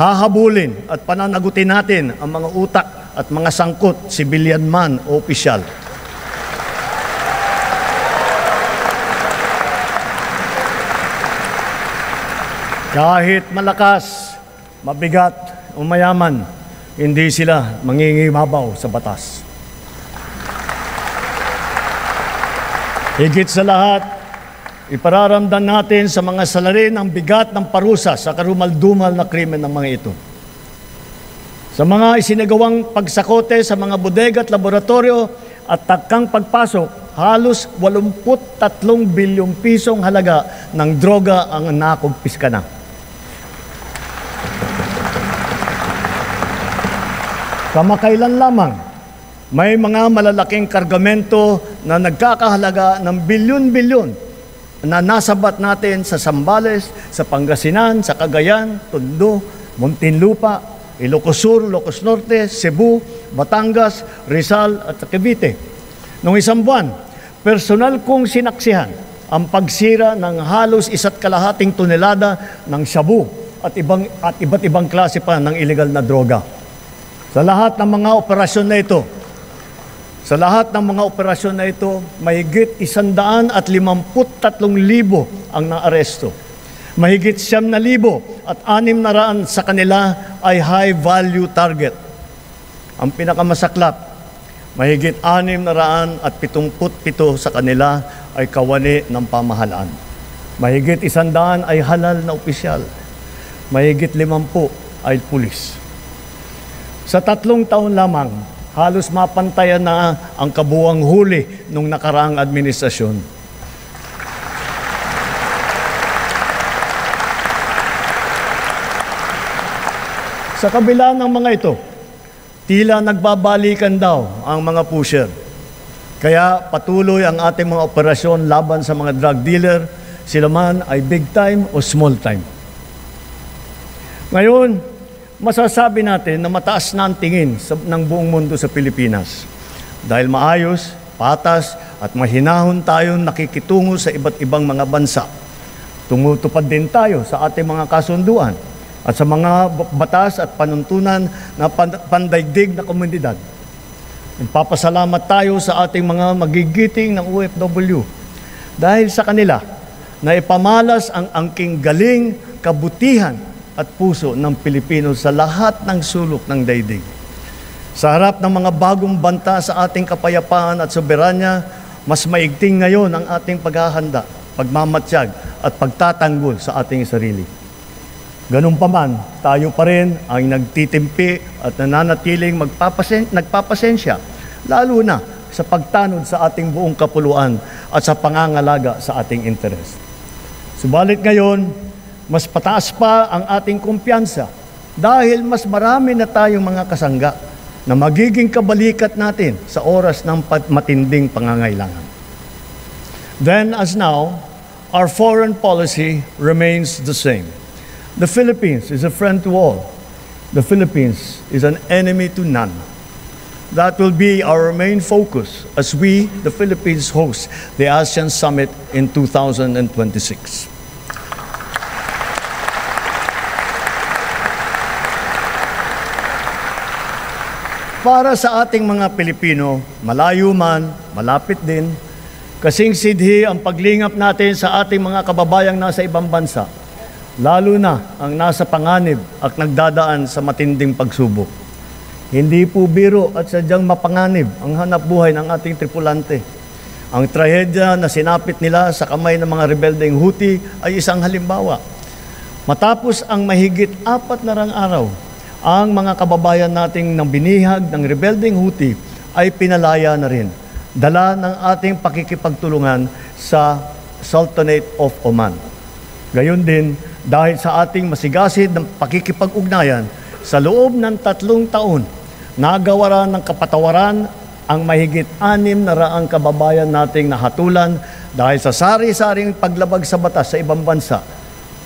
Hahabulin at pananagutin natin ang mga utak at mga sangkot, sibilyan man o opisyal. Kahit malakas, mabigat, o mayaman, hindi sila mangingibabaw sa batas. Higit sa lahat, ipararamdam natin sa mga salarin ang bigat ng parusa sa karumal-dumal na krimen ng mga ito. Sa mga isinagawang pagsakote sa mga bodega at laboratorio at takang pagpasok, halos 83 bilyong pisong halaga ng droga ang nakumpiska na. Kamakailan lamang, may mga malalaking kargamento na nagkakahalaga ng bilyon-bilyon na nasabat natin sa Zambales, sa Pangasinan, sa Cagayan, Tondo, Muntinlupa, Ilocos Sur, Ilocos Norte, Cebu, Batangas, Rizal at Cavite. Noong isang buwan, personal kong sinaksihan ang pagsira ng halos 1.5 tonelada ng shabu at iba't ibang klase pa ng illegal na droga. Sa lahat ng mga operasyon na ito, mahigit 153,000 ang naaresto. Mahigit 9,000 at 600 sa kanila ay high-value target. Ang pinakamasaklap, mahigit 677 sa kanila ay kawani ng pamahalaan. Mahigit 100 ay halal na opisyal. Mahigit 50 ay pulis. Sa 3 taon lamang, halos mapantayan na ang kabuuang huli nung nakaraang administrasyon. Sa kabila ng mga ito, tila nagbabalikan daw ang mga pusher. Kaya patuloy ang ating mga operasyon laban sa mga drug dealer, sila man ay big time o small time. Ngayon, masasabi natin na mataas na ang tingin ng buong mundo sa Pilipinas. Dahil maayos, patas at mahinahon tayong nakikitungo sa iba't ibang mga bansa. Tumutupad din tayo sa ating mga kasunduan at sa mga batas at panuntunan na pandaigdig na komunidad. Nagpapasalamat tayo sa ating mga magigiting ng OFW dahil sa kanila na ipamalas ang angking galing, kabutihan at puso ng Pilipino sa lahat ng sulok ng daigdig. Sa harap ng mga bagong banta sa ating kapayapaan at soberanya, mas maigting ngayon ang ating paghahanda, pagmamatsyag at pagtatanggol sa ating sarili. Ganun pa man, tayo pa rin ang nagtitimpi at nananatiling nagpapasensya, lalo na sa pagtanod sa ating buong kapuluan at sa pangangalaga sa ating interes. Subalit ngayon, mas pataas pa ang ating kumpiyansa dahil mas marami na tayong mga kasangga na magiging kabalikat natin sa oras ng matinding pangangailangan. Then as now, our foreign policy remains the same. The Philippines is a friend to all. The Philippines is an enemy to none. That will be our main focus as we, the Philippines, host the ASEAN Summit in 2026. Para sa ating mga Pilipino, malayo man, malapit din, kasing sidhi ang paglingap natin sa ating mga kababayang nasa ibang bansa, lalo na ang nasa panganib at nagdadaan sa matinding pagsubok. Hindi po biro at sadyang mapanganib ang hanap buhay ng ating tripulante. Ang trahedya na sinapit nila sa kamay ng mga rebeldeng Houthi ay isang halimbawa. Matapos ang mahigit 4 na araw, ang mga kababayan nating nang binihag ng rebelding Houthi ay pinalaya na rin, dala ng ating pakikipagtulungan sa Sultanate of Oman. Gayon din, dahil sa ating masigasig ng pakikipag-ugnayan, sa loob ng 3 taon, nagawa ng kapatawaran ang mahigit 600 kababayan nating nahatulan dahil sa sari-saring paglabag sa batas sa ibang bansa,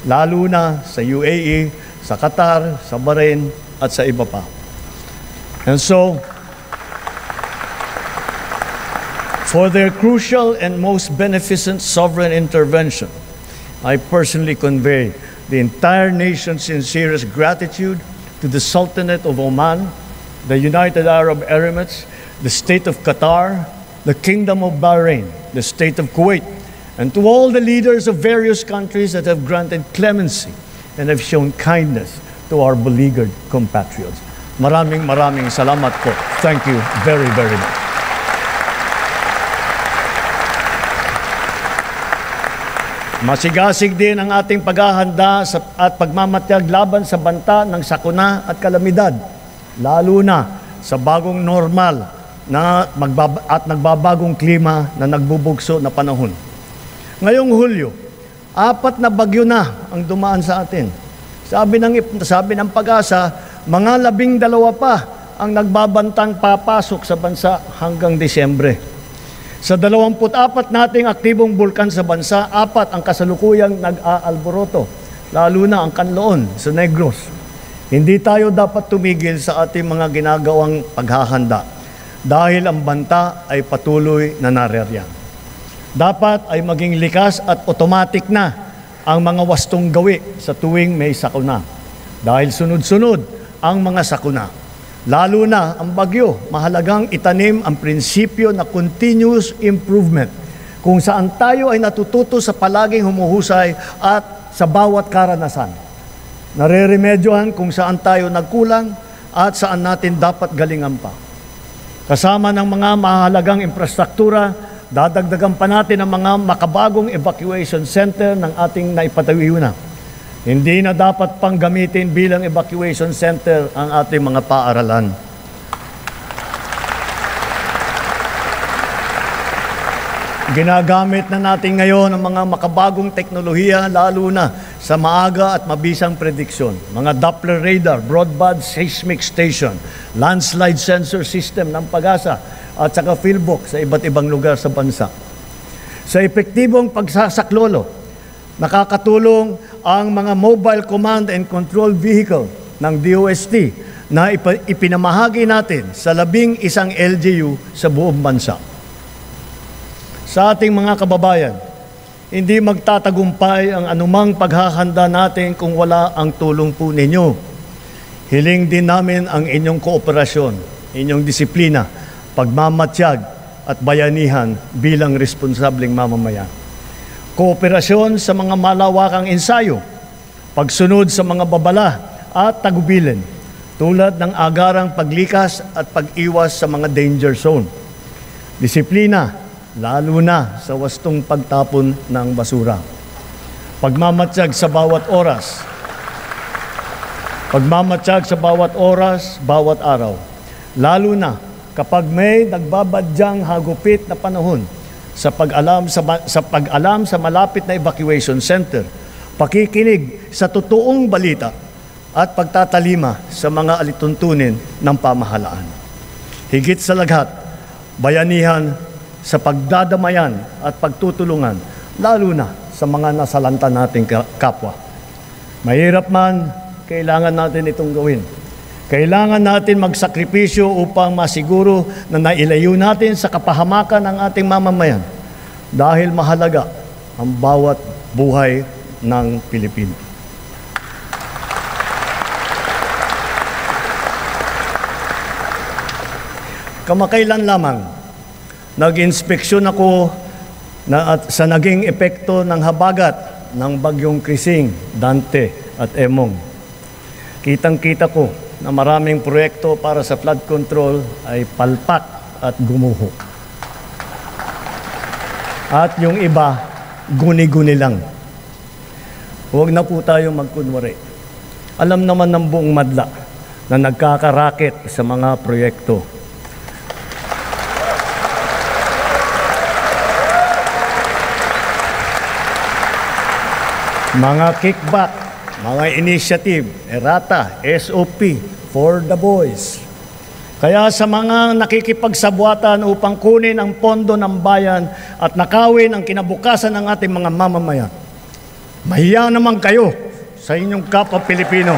lalo na sa UAE, sa Qatar, sa Bahrain, at sa iba pa. And so, for their crucial and most beneficent sovereign intervention, I personally convey the entire nation's sincerest gratitude to the Sultanate of Oman, the United Arab Emirates, the State of Qatar, the Kingdom of Bahrain, the State of Kuwait, and to all the leaders of various countries that have granted clemency and have shown kindness to our beleaguered compatriots. Maraming salamat po. Thank you very, very much. Masigasig din ang ating paghahanda at pagmamatyag laban sa banta ng sakuna at kalamidad, lalo na sa bagong normal at nagbabagong klima na nagbubugso na panahon. Ngayong Hulyo, 4 na bagyo na ang dumaan sa atin. Sabi ng Pag-asa, mga 12 pa ang nagbabantang papasok sa bansa hanggang Disyembre. Sa 24 nating aktibong bulkan sa bansa, 4 ang kasalukuyang nag-aalboroto, lalo na ang Kanloon sa Negros. Hindi tayo dapat tumigil sa ating mga ginagawang paghahanda dahil ang banta ay patuloy na naririyan. Dapat ay maging likas at automatic na ang mga wastong gawi sa tuwing may sakuna. Dahil sunod-sunod ang mga sakuna. Lalo na ang bagyo, mahalagang itanim ang prinsipyo na continuous improvement kung saan tayo ay natututo sa palaging humuhusay at sa bawat karanasan. Nareremedyohan kung saan tayo nagkulang at saan natin dapat galingan pa. Kasama ng mga mahalagang infrastruktura, dadagdagan pa natin ang mga makabagong evacuation center ng ating naipatayo na. Hindi na dapat pang gamitin bilang evacuation center ang ating mga paaralan. Ginagamit na natin ngayon ang mga makabagong teknolohiya, lalo na sa maaga at mabisang prediksyon. Mga Doppler radar, broadband seismic station, landslide sensor system ng Pag-asa, at saka fieldbox sa iba't ibang lugar sa bansa. Sa epektibong pagsasaklolo, nakakatulong ang mga mobile command and control vehicle ng DOST na ipinamahagi natin sa 11 LGU sa buong bansa. Sa ating mga kababayan, hindi magtatagumpay ang anumang paghahanda natin kung wala ang tulong po ninyo. Hiling din namin ang inyong kooperasyon, inyong disiplina, pagmamatiyag at bayanihan bilang responsableng mamamayan. Kooperasyon sa mga malawakang ensayo, pagsunod sa mga babala at tagubilin, tulad ng agarang paglikas at pag-iwas sa mga danger zone. Disiplina, lalo na sa wastong pagtapon ng basura. Pagmamatiyag sa bawat oras. Pagmamatiyag sa bawat oras, bawat araw. Lalo na kapag may nagbabadyang hagupit na panahon, sa pag-alam sa malapit na evacuation center, pakikinig sa totoong balita at pagtatalima sa mga alituntunin ng pamahalaan. Higit sa lahat, bayanihan sa pagdadamayan at pagtutulungan, lalo na sa mga nasalanta nating kapwa. Mahirap man, kailangan natin itong gawin. Kailangan natin magsakripisyo upang masiguro na nailayo natin sa kapahamakan ng ating mamamayan dahil mahalaga ang bawat buhay ng Pilipino. Kamakailan lamang, nag-inspeksyon ako sa naging epekto ng habagat ng bagyong Krising, Dante at Emong. Kitang-kita ko na maraming proyekto para sa flood control ay palpak at gumuho. At yung iba, guni-guni lang. Huwag na po tayong magkunwari. Alam naman ng buong madla na nagkakaraket sa mga proyekto. Mga kickback, mga initiative, errata, SOP for the boys. Kaya sa mga nakikipagsabwatan upang kunin ang pondo ng bayan at nakawin ang kinabukasan ng ating mga mamamayan, mahiya naman kayo sa inyong kapwa Pilipino.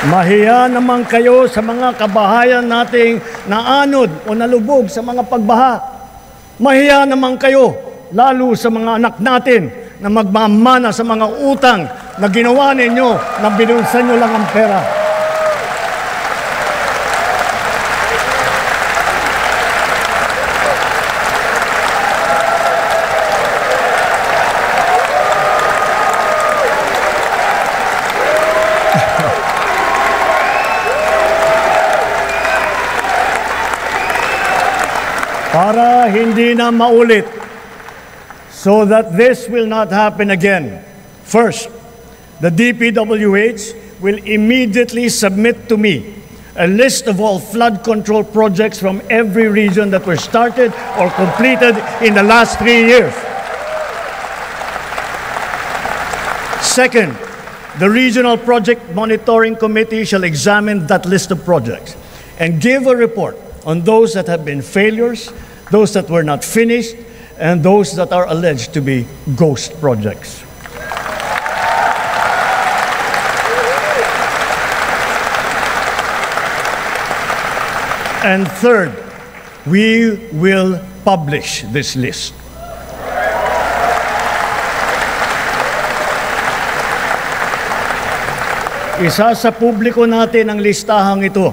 Mahiya naman kayo sa mga kabahayan nating naanod o nalubog sa mga pagbaha. Mahiya naman kayo, lalo sa mga anak natin na magmamana sa mga utang na ginawa ninyo na binulsan nyo lang ang pera. Para hindi na maulit, so that this will not happen again. First, the DPWH will immediately submit to me a list of all flood control projects from every region that were started or completed in the last 3 years. Second, the Regional Project Monitoring Committee shall examine that list of projects and give a report on those that have been failures, those that were not finished, and those that are alleged to be ghost projects. And third, we will publish this list. Isa sa publiko natin ang listahang ito.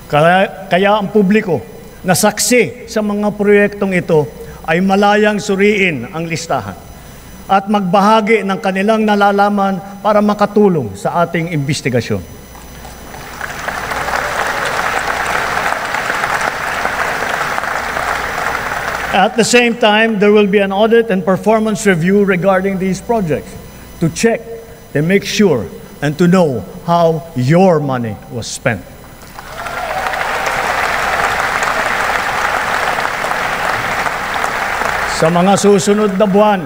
Kaya ang publiko na saksi sa mga proyektong ito ay malayang suriin ang listahan at magbahagi ng kanilang nalalaman para makatulong sa ating investigasyon. At the same time, there will be an audit and performance review regarding these projects to check, to make sure, and to know how your money was spent. Sa mga susunod na buwan,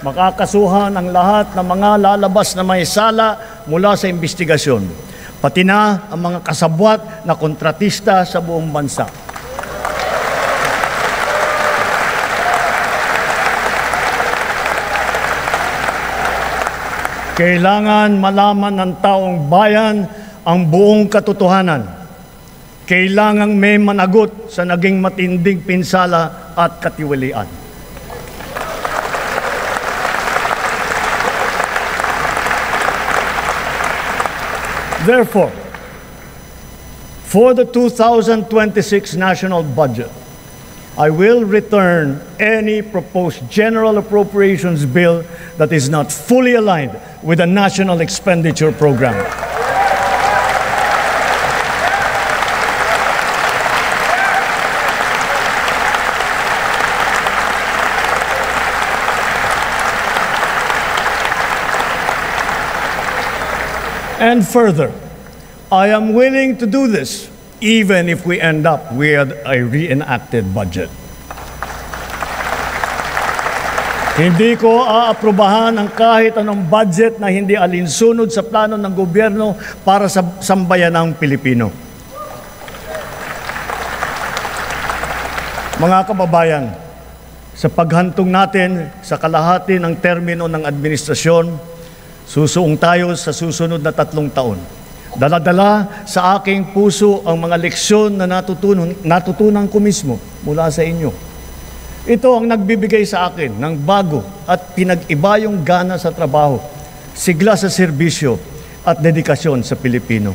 makakasuhan ang lahat ng mga lalabas na may sala mula sa investigasyon, pati na ang mga kasabwat na kontratista sa buong bansa. Kailangan malaman ng taong bayan ang buong katotohanan. Kailangang may managot sa naging matinding pinsala at katiwalian. Therefore, for the 2026 national budget, I will return any proposed general appropriations bill that is not fully aligned with the national expenditure program. And further, I am willing to do this even if we end up with a reenacted budget. Hindi ko aaprubahan ang kahit anong budget na hindi alinsunod sa plano ng gobyerno para sa sambayanang Pilipino. Mga kababayan, sa paghantong natin sa kalahati ng termino ng administrasyon, susuong tayo sa susunod na 3 taon. Dala-dala sa aking puso ang mga leksyon na natutunan ko mismo mula sa inyo. Ito ang nagbibigay sa akin ng bago at pinag-iba yung gana sa trabaho, sigla sa serbisyo at dedikasyon sa Pilipino.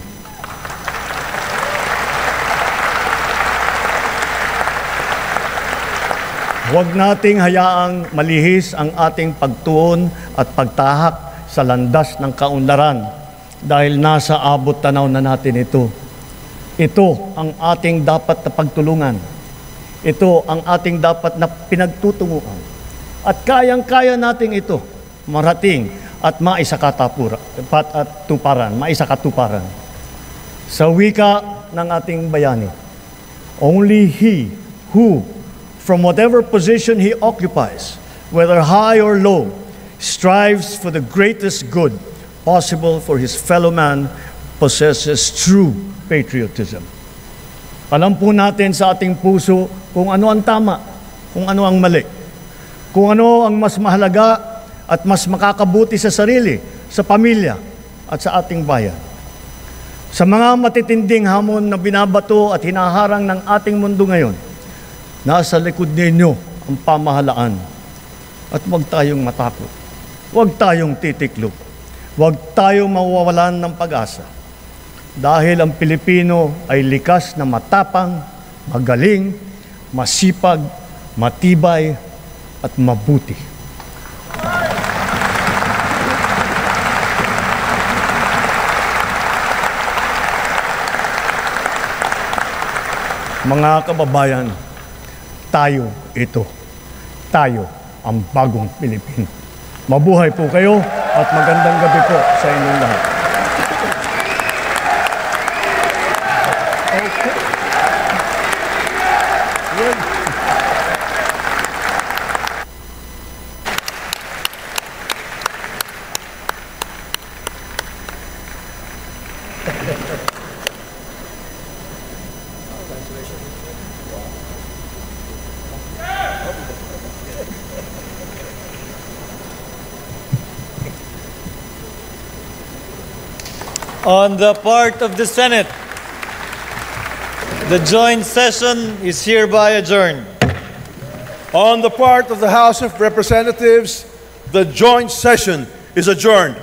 Huwag nating hayaang malihis ang ating pagtuon at pagtahak sa landas ng kaunlaran dahil nasa abot tanaw na natin ito. Ito ang ating dapat na pagtulungan. Ito ang ating dapat na pinagtutunguhan. At kayang-kaya nating ito marating at maisakatuparan. Sa wika ng ating bayani, only he who, from whatever position he occupies, whether high or low, strives for the greatest good possible for his fellow man, possesses true patriotism. Alam po natin sa ating puso kung ano ang tama, kung ano ang mali, kung ano ang mas mahalaga at mas makakabuti sa sarili, sa pamilya at sa ating bayan. Sa mga matitinding hamon na binabato at hinaharang ng ating mundo ngayon, nasa likod ninyo ang pamahalaan. At huwag tayong matakot, huwag tayong titiklop, huwag tayong mawawalan ng pag-asa. Dahil ang Pilipino ay likas na matapang, magaling, masipag, matibay, at mabuti. Mga kababayan, tayo ito. Tayo ang bagong Pilipino. Mabuhay po kayo at magandang gabi po sa inyong lahat. On the part of the Senate, the joint session is hereby adjourned. On the part of the House of Representatives, the joint session is adjourned.